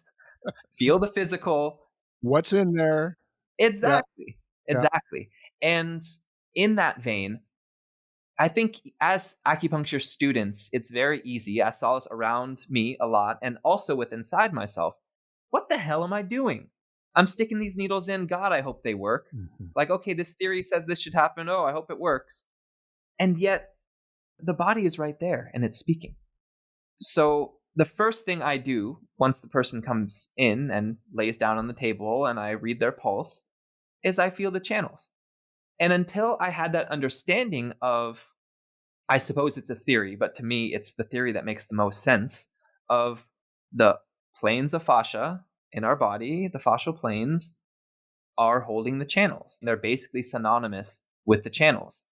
feel the physical. What's in there? Yeah, Exactly. yeah. Exactly. And in that vein, I think as acupuncture students, it's very easy. I saw this around me a lot and also with inside myself. What the hell am I doing? I'm sticking these needles in. God, I hope they work. Mhm. Like, okay, this theory says this should happen. Oh, I hope it works. And yet the body is right there and it's speaking. So the first thing I do once the person comes in and lays down on the table and I read their pulse is I feel the channels. And until I had that understanding of, I suppose it's a theory, but to me, it's the theory that makes the most sense, of the planes of fascia in our body, the fascial planes are holding the channels. They're basically synonymous with the channels.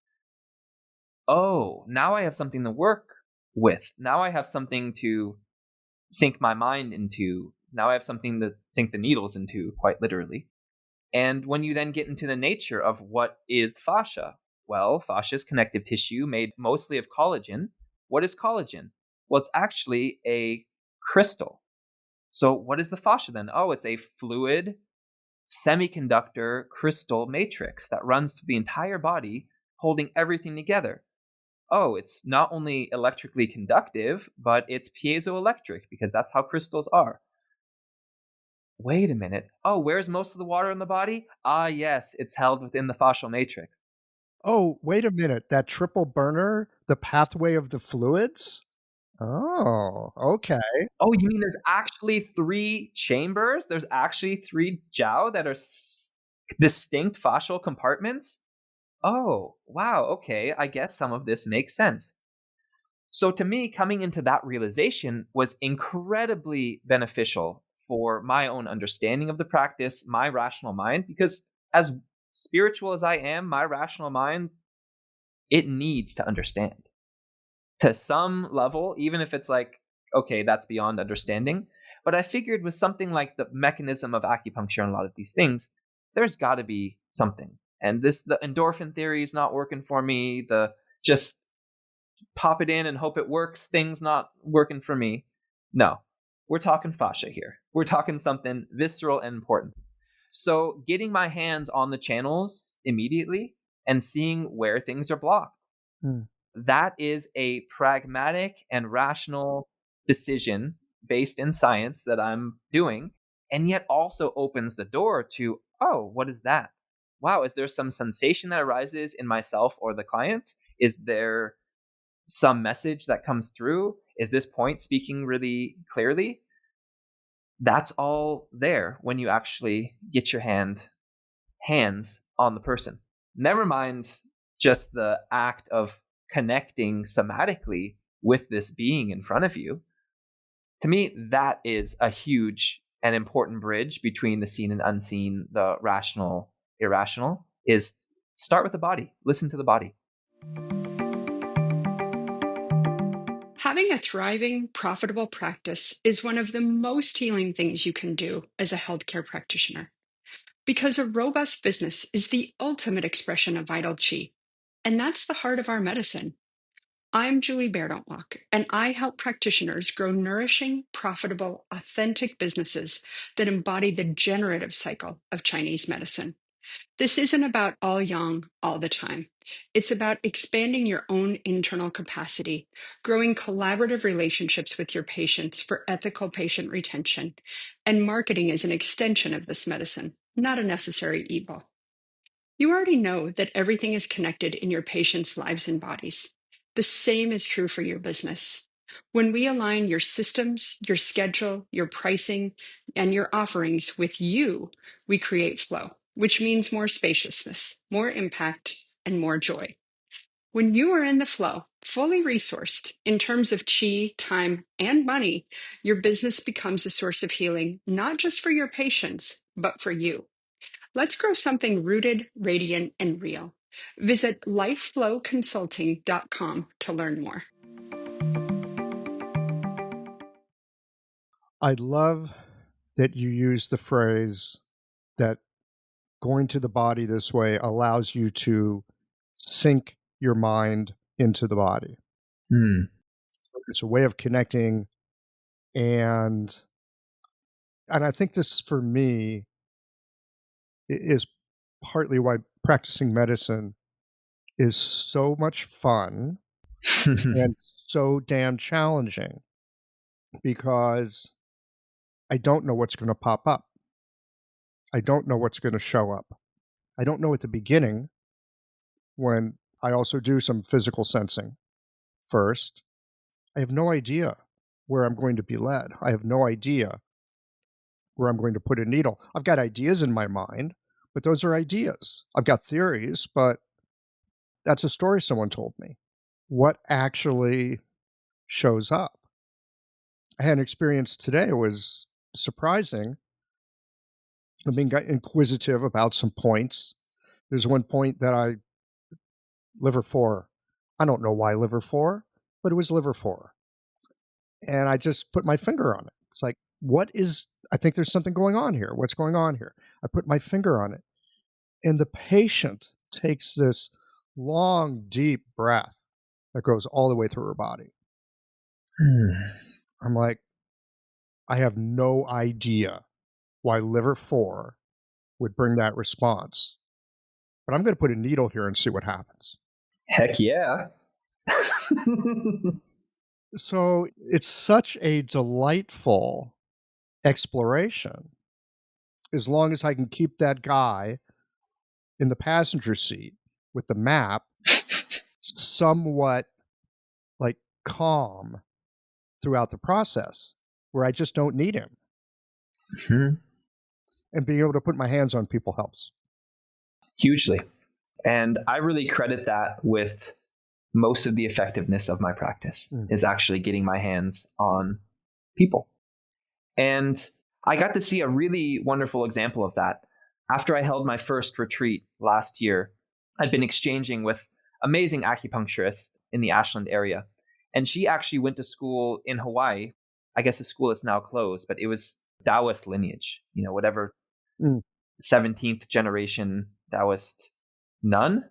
Oh, now I have something to work with. Now I have something to sink my mind into. Now I have something to sink the needles into, quite literally. And when you then get into the nature of what is fascia, well, fascia is connective tissue made mostly of collagen. What is collagen? Well, it's actually a crystal. So what is the fascia then? Oh, it's a fluid semiconductor crystal matrix that runs through the entire body, holding everything together. oh, it's not only electrically conductive, but it's piezoelectric because that's how crystals are. Wait a minute. Oh, where's most of the water in the body? Ah, yes, it's held within the fascial matrix. Oh, wait a minute. That triple burner, the pathway of the fluids? Oh, okay. Oh, you mean there's actually 3 chambers? There's actually 3 jiao that are distinct fascial compartments? Oh, wow, okay, I guess some of this makes sense. So to me, coming into that realization was incredibly beneficial for my own understanding of the practice, my rational mind, because as spiritual as I am, my rational mind, it needs to understand to some level, even if it's like, okay, that's beyond understanding. But I figured with something like the mechanism of acupuncture and a lot of these things, there's got to be something. And the endorphin theory is not working for me. The just pop it in and hope it works thing's not working for me. No, we're talking fascia here. We're talking something visceral and important. So getting my hands on the channels immediately and seeing where things are blocked, Hmm. that is a pragmatic and rational decision based in science that I'm doing, and yet also opens the door to, oh, what is that? Wow, is there some sensation that arises in myself or the client? Is there some message that comes through? Is this point speaking really clearly? That's all there when you actually get your hands on the person. Never mind just the act of connecting somatically with this being in front of you. To me, that is a huge and important bridge between the seen and unseen, the rational, irrational, is start with the body, listen to the body. Having a thriving, profitable practice is one of the most healing things you can do as a healthcare practitioner because a robust business is the ultimate expression of vital chi. And that's the heart of our medicine. I'm Julie Bairdontlock, and I help practitioners grow nourishing, profitable, authentic businesses that embody the generative cycle of Chinese medicine. This isn't about all yang all the time. It's about expanding your own internal capacity, growing collaborative relationships with your patients for ethical patient retention, and marketing as an extension of this medicine, not a necessary evil. You already know that everything is connected in your patients' lives and bodies. The same is true for your business. When we align your systems, your schedule, your pricing, and your offerings with you, we create flow, which means more spaciousness, more impact, and more joy. When you are in the flow, fully resourced in terms of chi, time, and money, your business becomes a source of healing, not just for your patients, but for you. Let's grow something rooted, radiant, and real. Visit lifeflowconsulting.com to learn more. I love that you use the phrase that going to the body this way allows you to sync your mind into the body. Hmm. It's a way of connecting, and I think this for me is partly why practicing medicine is so much fun and so damn challenging because I don't know what's going to pop up. I don't know what's going to show up. I don't know at the beginning when I also do some physical sensing first. I have no idea where I'm going to be led. I have no idea where I'm going to put a needle. I've got ideas in my mind, but those are ideas. I've got theories, but that's a story someone told me. What actually shows up? I had an experience today. It was surprising. I'm being inquisitive about some points. There's one point that liver 4. I don't know why liver 4, but it was liver 4. And I just put my finger on it. It's like, I think there's something going on here. What's going on here? I put my finger on it. And the patient takes this long, deep breath that goes all the way through her body. I'm like, I have no idea why liver 4 would bring that response, but I'm going to put a needle here and see what happens. Heck yeah. So it's such a delightful exploration as long as I can keep that guy in the passenger seat with the map somewhat like calm throughout the process where I just don't need him. Mhm. And being able to put my hands on people helps. Hugely. And I really credit that with most of the effectiveness of my practice is actually getting my hands on people. And I got to see a really wonderful example of that. After I held my first retreat last year, I'd been exchanging with amazing acupuncturist in the Ashland area. And she actually went to school in Hawaii. I guess the school is now closed, but it was Taoist lineage, whatever Mm. 17th generation Taoist nun.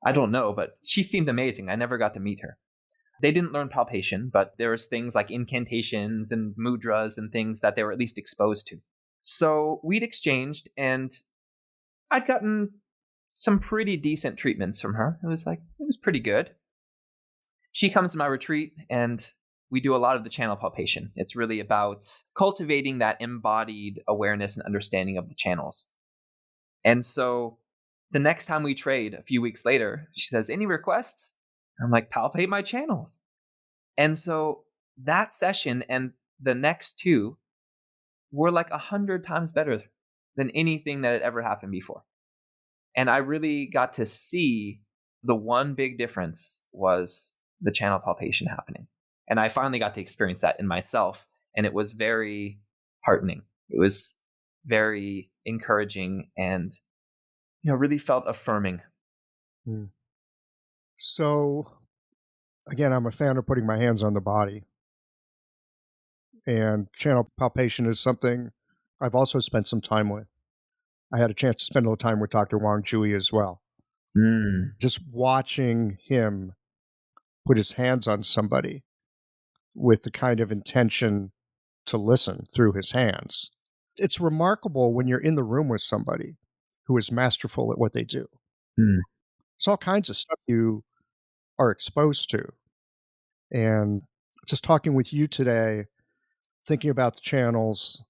I don't know, but she seemed amazing. I never got to meet her. They didn't learn palpation, but there was things like incantations and mudras and things that they were at least exposed to. So we'd exchanged, and I'd gotten some pretty decent treatments from her. It was pretty good. She comes to my retreat, and we do a lot of the channel palpation. It's really about cultivating that embodied awareness and understanding of the channels. And so the next time we trade, a few weeks later, she says, "Any requests?" I'm like, "Palpate my channels." And so that session and the next two were like 100 times better than anything that had ever happened before. And I really got to see the one big difference was the channel palpation happening. And I finally got to experience that in myself. And it was very heartening. It was very encouraging and, really felt affirming. Mm. So, again, I'm a fan of putting my hands on the body. And channel palpation is something I've also spent some time with. I had a chance to spend a little time with Dr. Wang Jui as well. Mm. Just watching him put his hands on somebody with the kind of intention to listen through his hands. It's remarkable when you're in the room with somebody who is masterful at what they do. Mm. There's all kinds of stuff you are exposed to. And just talking with you today, thinking about the channels,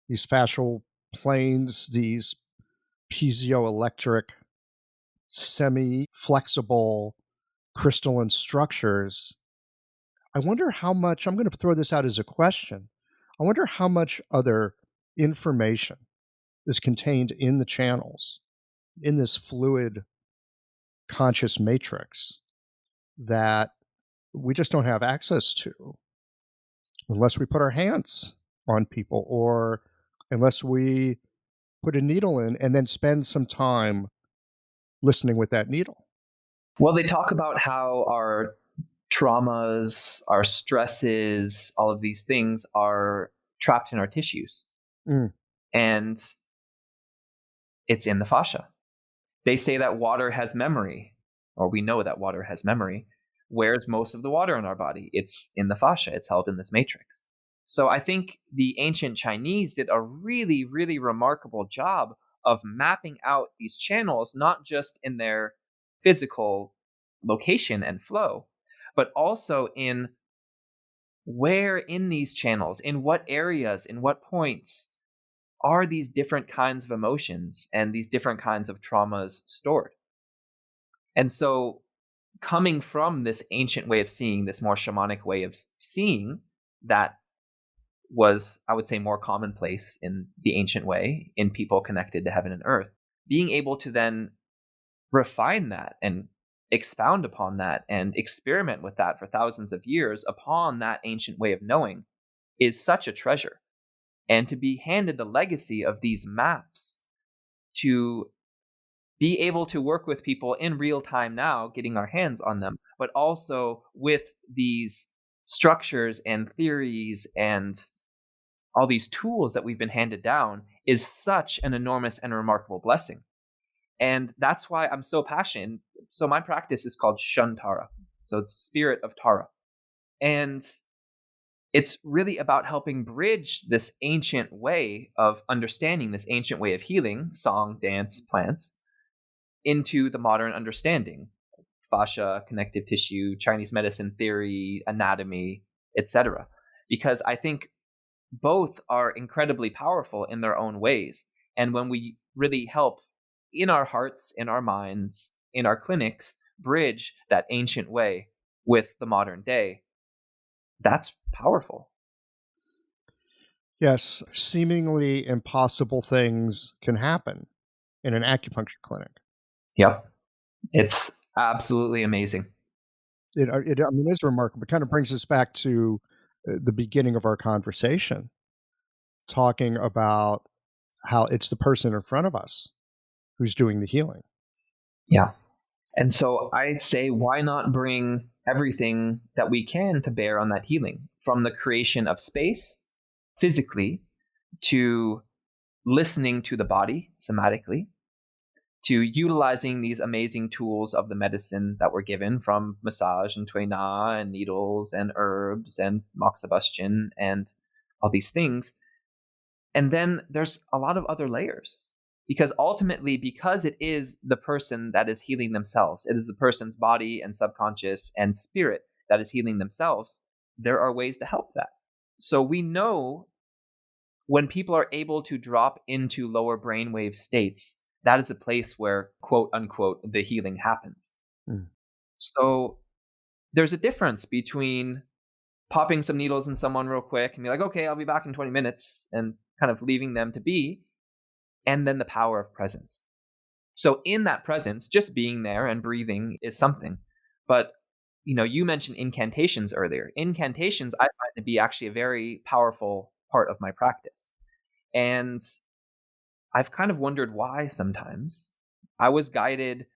these fascial planes, these piezoelectric, semi-flexible crystalline structures, I wonder how much, I'm going to throw this out as a question. I wonder how much other information is contained in the channels, in this fluid conscious matrix that we just don't have access to unless we put our hands on people or unless we put a needle in and then spend some time listening with that needle. Well, they talk about how our traumas, our stresses, all of these things are trapped in our tissues. Mm. And it's in the fascia. They say that water has memory, or we know that water has memory. Where's most of the water in our body? It's in the fascia. It's held in this matrix. So I think the ancient Chinese did a really, really remarkable job of mapping out these channels, not just in their physical location and flow, but also in where in these channels, in what areas, in what points are these different kinds of emotions and these different kinds of traumas stored. And so, coming from this ancient way of seeing, this more shamanic way of seeing that was, I would say, more commonplace in the ancient way in people connected to heaven and earth, being able to then refine that and expound upon that and experiment with that for thousands of years upon that ancient way of knowing is such a treasure. And to be handed the legacy of these maps, to be able to work with people in real time now, getting our hands on them, but also with these structures and theories and all these tools that we've been handed down is such an enormous and remarkable blessing. And that's why I'm so passionate. So my practice is called Shantara. So it's spirit of Tara. And it's really about helping bridge this ancient way of understanding, this ancient way of healing, song, dance, plants, into the modern understanding, fascia, connective tissue, Chinese medicine theory, anatomy, etc. Because I think both are incredibly powerful in their own ways. And when we really help in our hearts, in our minds, in our clinics, bridge that ancient way with the modern day, that's powerful. Yes, seemingly impossible things can happen in an acupuncture clinic. Yep. It's absolutely amazing. It's remarkable. It kind of brings us back to the beginning of our conversation, talking about how it's the person in front of us who's doing the healing. Yeah. And so I say, why not bring everything that we can to bear on that healing, from the creation of space physically to listening to the body somatically, to utilizing these amazing tools of the medicine that we're given, from massage and Tui Na and needles and herbs and moxibustion and all these things. And then there's a lot of other layers, because ultimately, because it is the person that is healing themselves, it is the person's body and subconscious and spirit that is healing themselves, there are ways to help that. So we know when people are able to drop into lower brainwave states, that is a place where, quote unquote, the healing happens. Mm. So there's a difference between popping some needles in someone real quick and be like, okay, I'll be back in 20 minutes, and kind of leaving them to be, and then the power of presence. So in that presence, just being there and breathing is something. But you mentioned incantations earlier. Incantations I find to be actually a very powerful part of my practice. And I've kind of wondered why sometimes. I was guided,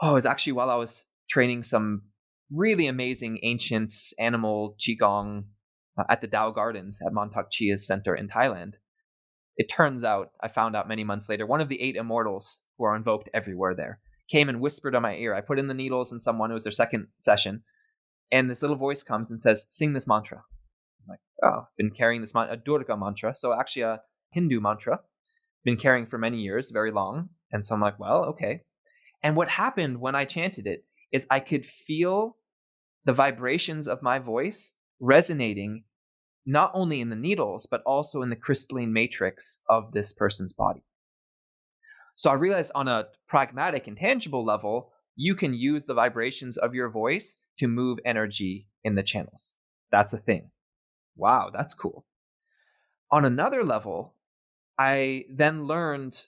it was actually while I was training some really amazing ancient animal Qigong at the Dao Gardens at Montauk Chia's Center in Thailand. It turns out, I found out many months later, one of the 8 immortals who are invoked everywhere there came and whispered on my ear. I put in the needles in someone, it was their second session, and this little voice comes and says, sing this mantra. I'm like, oh, been carrying this a Durga mantra, so actually a Hindu mantra, been carrying for many years, very long. And so I'm like, well, okay. And what happened when I chanted it is I could feel the vibrations of my voice resonating not only in the needles, but also in the crystalline matrix of this person's body. So I realized, on a pragmatic and tangible level, you can use the vibrations of your voice to move energy in the channels. That's a thing. Wow, that's cool. On another level, I then learned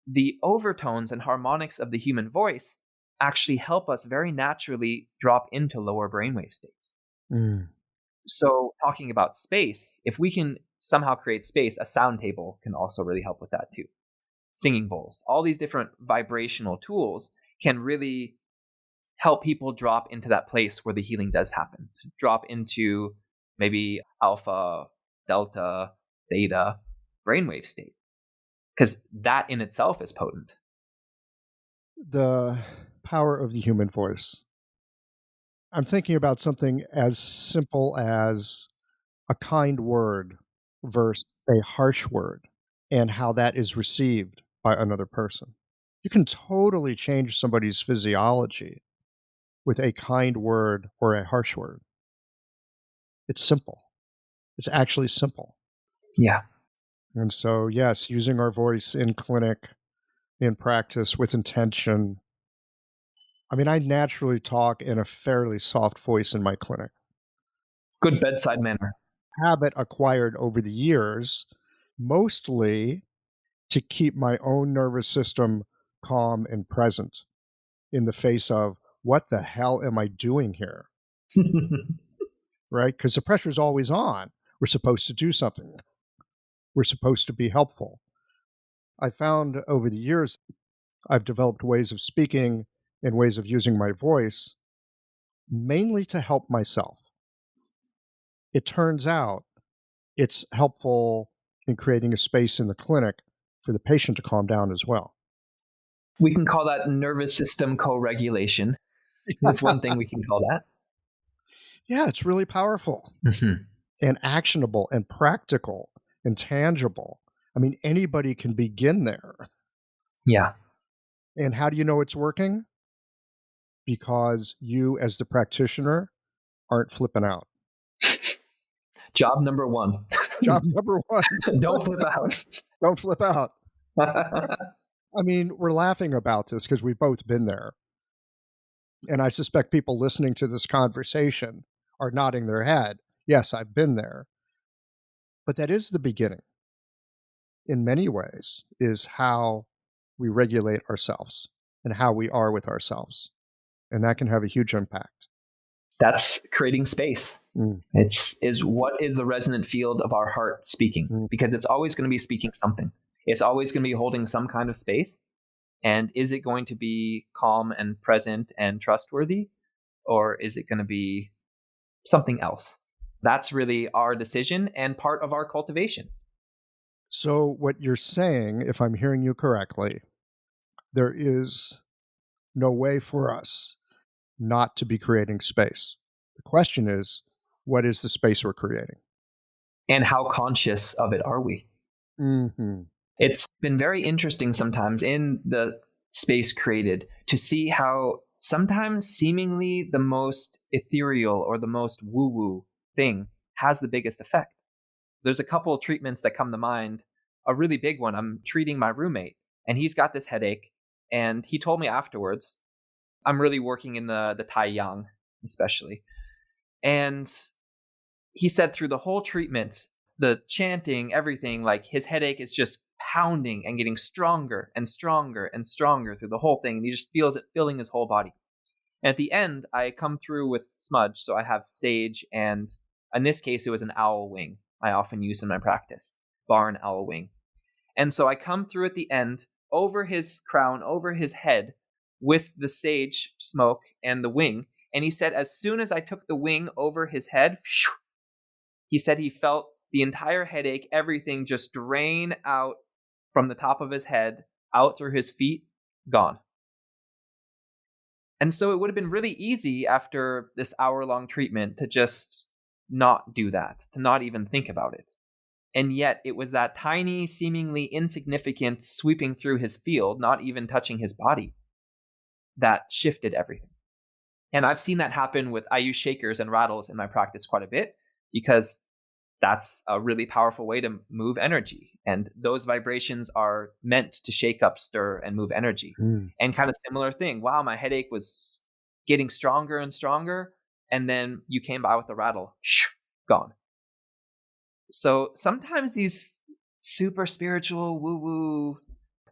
the overtones and harmonics of the human voice actually help us very naturally drop into lower brainwave states. Mm. So talking about space, if we can somehow create space, a sound table can also really help with that too. Singing bowls, all these different vibrational tools can really help people drop into that place where the healing does happen. Drop into maybe alpha, delta, theta brainwave state, because that in itself is potent. The power of the human voice. I'm thinking about something as simple as a kind word versus a harsh word, and how that is received by another person. You can totally change somebody's physiology with a kind word or a harsh word. It's simple. It's actually simple. Yeah. And so, yes, using our voice in clinic, in practice with intention. I naturally talk in a fairly soft voice in my clinic. Good bedside manner. Habit acquired over the years, mostly to keep my own nervous system calm and present in the face of, what the hell am I doing here? Right? Because the pressure is always on. We're supposed to do something. We're supposed to be helpful. I found over the years, I've developed ways of speaking and ways of using my voice mainly to help myself. It turns out it's helpful in creating a space in the clinic for the patient to calm down as well. We can call that nervous system co-regulation. That's one thing we can call that. Yeah, it's really powerful Mm-hmm. and actionable and practical and tangible. Anybody can begin there. Yeah. And how do you know it's working? because you, as the practitioner, aren't flipping out. Job number one. Job number one. Don't flip out. Don't flip out. I mean, we're laughing about this because we've both been there. And I suspect people listening to this conversation are nodding their head. Yes, I've been there. But that is the beginning, in many ways, is how we regulate ourselves and how we are with ourselves. And that can have a huge impact. That's creating space. Is what is the resonant field of our heart speaking? Because it's always going to be speaking something. It's always going to be holding some kind of space. And is it going to be calm and present and trustworthy? Or is it going to be something else? That's really our decision and part of our cultivation. So what you're saying, if I'm hearing you correctly, there is no way for us not to be creating space. The question is, what is the space we're creating? And how conscious of it are we? Mm-hmm. It's been very interesting sometimes in the space created to see how sometimes seemingly the most ethereal or the most woo-woo thing has the biggest effect. There's a couple of treatments that come to mind. A really big one, I'm treating my roommate, and he's got this headache, and he told me afterwards, I'm really working in the Tai Yang, especially. And he said through the whole treatment, the chanting, everything, like his headache is just pounding and getting stronger and stronger and stronger through the whole thing. And he just feels it filling his whole body. And at the end, I come through with smudge. So I have sage, and in this case, it was an owl wing I often use in my practice, barn owl wing. And so I come through at the end over his crown, over his head, with the sage smoke and the wing. And he said, as soon as I took the wing over his head, he said he felt the entire headache, everything just drain out from the top of his head, out through his feet, gone. And so it would have been really easy after this hour-long treatment to just not do that, to not even think about it. And yet it was that tiny, seemingly insignificant sweeping through his field, not even touching his body, that shifted everything. And I've seen that happen with, I use shakers and rattles in my practice quite a bit because that's a really powerful way to move energy. And those vibrations are meant to shake up, stir, and move energy. And kind of similar thing. Wow, my headache was getting stronger and stronger. And then you came by with a rattle, gone. So sometimes these super spiritual, woo-woo,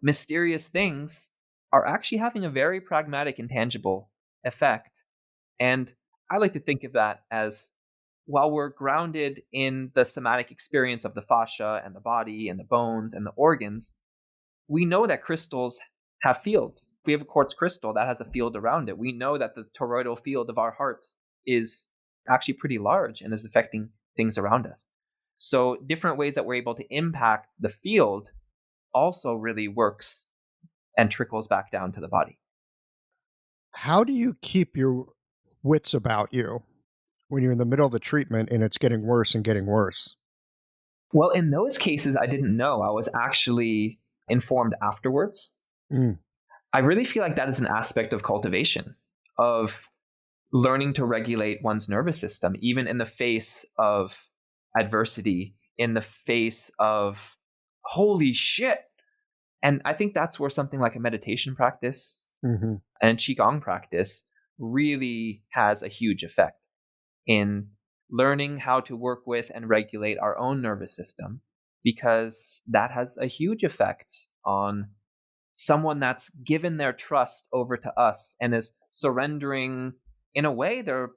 mysterious things are actually having a very pragmatic and tangible effect. And I like to think of that as, while we're grounded in the somatic experience of the fascia and the body and the bones and the organs, we know that crystals have fields. If we have a quartz crystal, that has a field around it. We know that the toroidal field of our heart is actually pretty large and is affecting things around us. So different ways that we're able to impact the field also really works and trickles back down to the body. How do you keep your wits about you when you're in the middle of a treatment and it's getting worse and getting worse? Well, in those cases, I didn't know. I was actually informed afterwards. I really feel like that is an aspect of cultivation, of learning to regulate one's nervous system, even in the face of adversity, in the face of holy shit. And I think that's where something like a meditation practice and Qigong practice really has a huge effect in learning how to work with and regulate our own nervous system, because that has a huge effect on someone that's given their trust over to us and is surrendering, in a way, their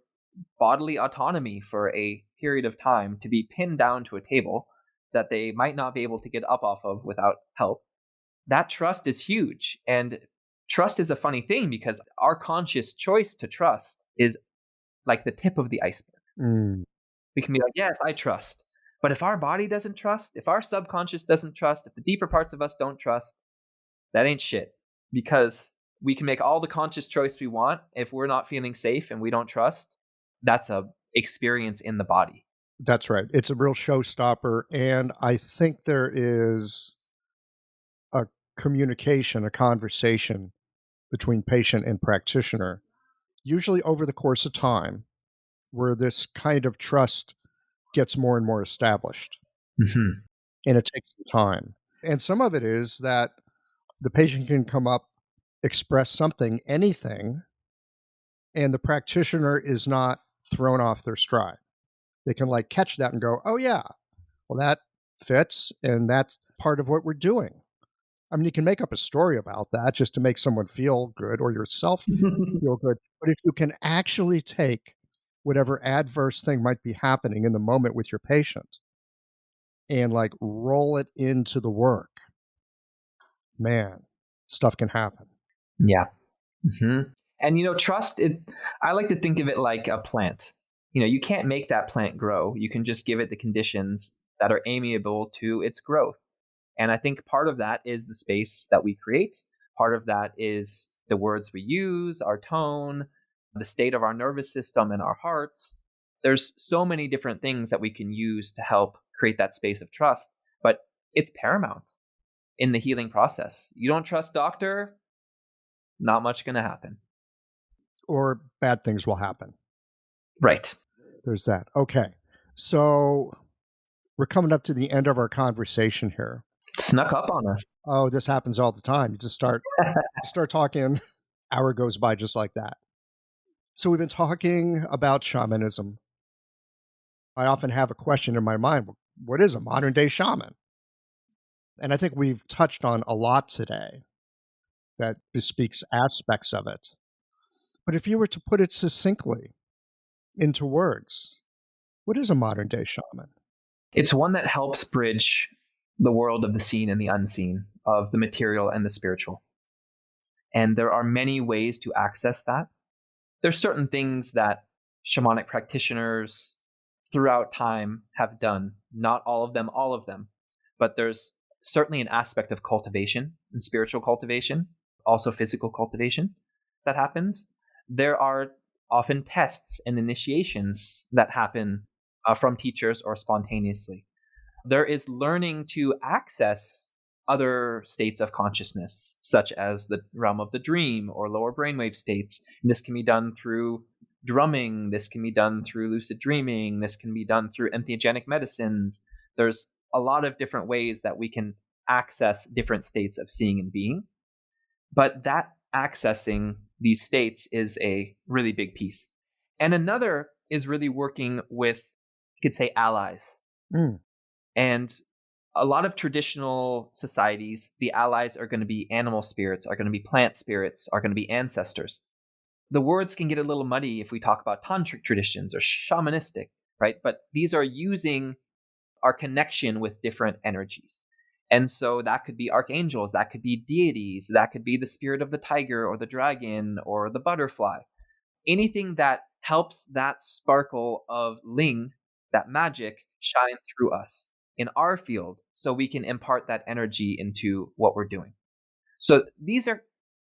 bodily autonomy for a period of time to be pinned down to a table that they might not be able to get up off of without help. That trust is huge. And trust is a funny thing because our conscious choice to trust is like the tip of the iceberg. We can be like, yes, I trust. But if our body doesn't trust, if our subconscious doesn't trust, if the deeper parts of us don't trust, that ain't shit. Because we can make all the conscious choice we want. If we're not feeling safe and we don't trust, that's a experience in the body. That's right. It's a real showstopper. And I think there is a communication, a conversation between patient and practitioner usually over the course of time, where this kind of trust gets more and more established. Hmm. And it takes some time. And some of it is that the patient can come up, express something, anything, and the practitioner is not thrown off their stride. They can like catch that and go, oh, yeah, well, that fits. And that's part of what we're doing. I mean, you can make up a story about that just to make someone feel good or yourself feel good. But if you can actually take whatever adverse thing might be happening in the moment with your patient and like roll it into the work, man, stuff can happen. Yeah. Hmm. And trust, I like to think of it like a plant. You can't make that plant grow. You can just give it the conditions that are amiable to its growth. And I think part of that is the space that we create. Part of that is the words we use, our tone, the state of our nervous system and our hearts. There's so many different things that we can use to help create that space of trust, but it's paramount in the healing process. You don't trust doctor, not much going to happen. Or bad things will happen. Right. There's that. Okay. So we're coming up to the end of our conversation here. Snuck up on us. Oh, this happens all the time. You just start talking, hour goes by just like that. So we've been talking about shamanism. I often have a question in my mind, what is a modern day shaman? And I think we've touched on a lot today that bespeaks aspects of it. But if you were to put it succinctly into words, what is a modern day shaman? It's one that helps bridge the world of the seen and the unseen, of the material and the spiritual. And there are many ways to access that. There's certain things that shamanic practitioners throughout time have done. Not all of them, but there's certainly an aspect of cultivation and spiritual cultivation, also physical cultivation that happens. There are often tests and initiations that happen from teachers or spontaneously. There is learning to access other states of consciousness, such as the realm of the dream or lower brainwave states. And this can be done through drumming. This can be done through lucid dreaming. This can be done through entheogenic medicines. There's a lot of different ways that we can access different states of seeing and being. But that accessing these states is a really big piece. And another is really working with, you could say, allies. And a lot of traditional societies, the allies are going to be animal spirits, are going to be plant spirits, are going to be ancestors. The words can get a little muddy if we talk about tantric traditions or shamanistic, right? But these are using our connection with different energies. And so that could be archangels, that could be deities, that could be the spirit of the tiger or the dragon or the butterfly. Anything that helps that sparkle of ling, that magic, shine through us in our field so we can impart that energy into what we're doing. So these are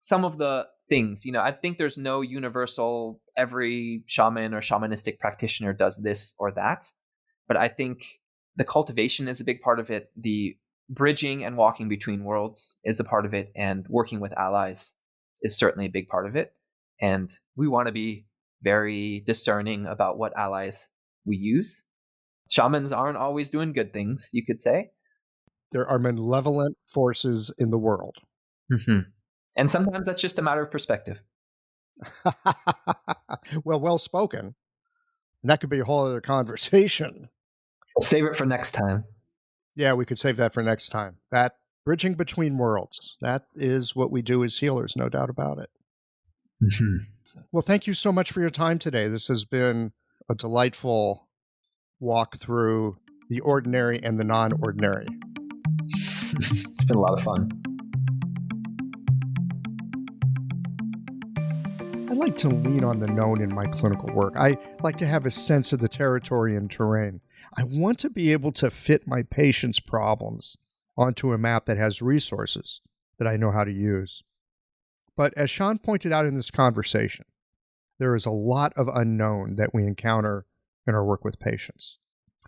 some of the things. I think there's no universal, every shaman or shamanistic practitioner does this or that. But I think the cultivation is a big part of it. The bridging and walking between worlds is a part of it. And working with allies is certainly a big part of it. And we want to be very discerning about what allies we use. Shamans aren't always doing good things, you could say. There are malevolent forces in the world. Mm-hmm. And sometimes that's just a matter of perspective. Well spoken. And that could be a whole other conversation. We'll save it for next time. Yeah, we could save that for next time. That bridging between worlds, that is what we do as healers, no doubt about it. Mm-hmm. Well, thank you so much for your time today. This has been a delightful walk through the ordinary and the non-ordinary. It's been a lot of fun. I like to lean on the known in my clinical work. I like to have a sense of the territory and terrain. I want to be able to fit my patient's problems onto a map that has resources that I know how to use. But as Sean pointed out in this conversation, there is a lot of unknown that we encounter in our work with patients.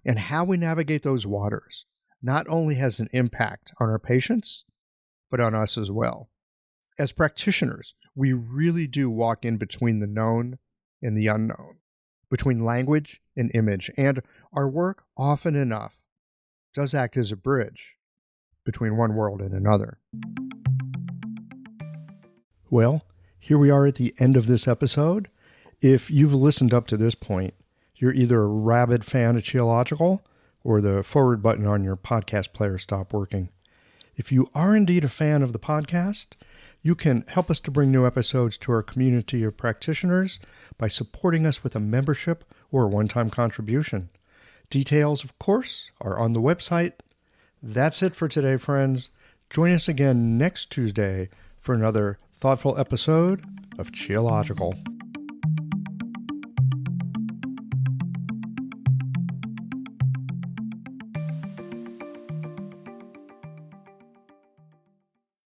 And how we navigate those waters not only has an impact on our patients, but on us as well. As practitioners, we really do walk in between the known and the unknown, between language and image, and our work often enough does act as a bridge between one world and another. Well, here we are at the end of this episode. If you've listened up to this point, you're either a rabid fan of Qiological or the forward button on your podcast player stopped working. If you are indeed a fan of the podcast, you can help us to bring new episodes to our community of practitioners by supporting us with a membership or a one-time contribution. Details, of course, are on the website. That's it for today, friends. Join us again next Tuesday for another thoughtful episode of Qiological.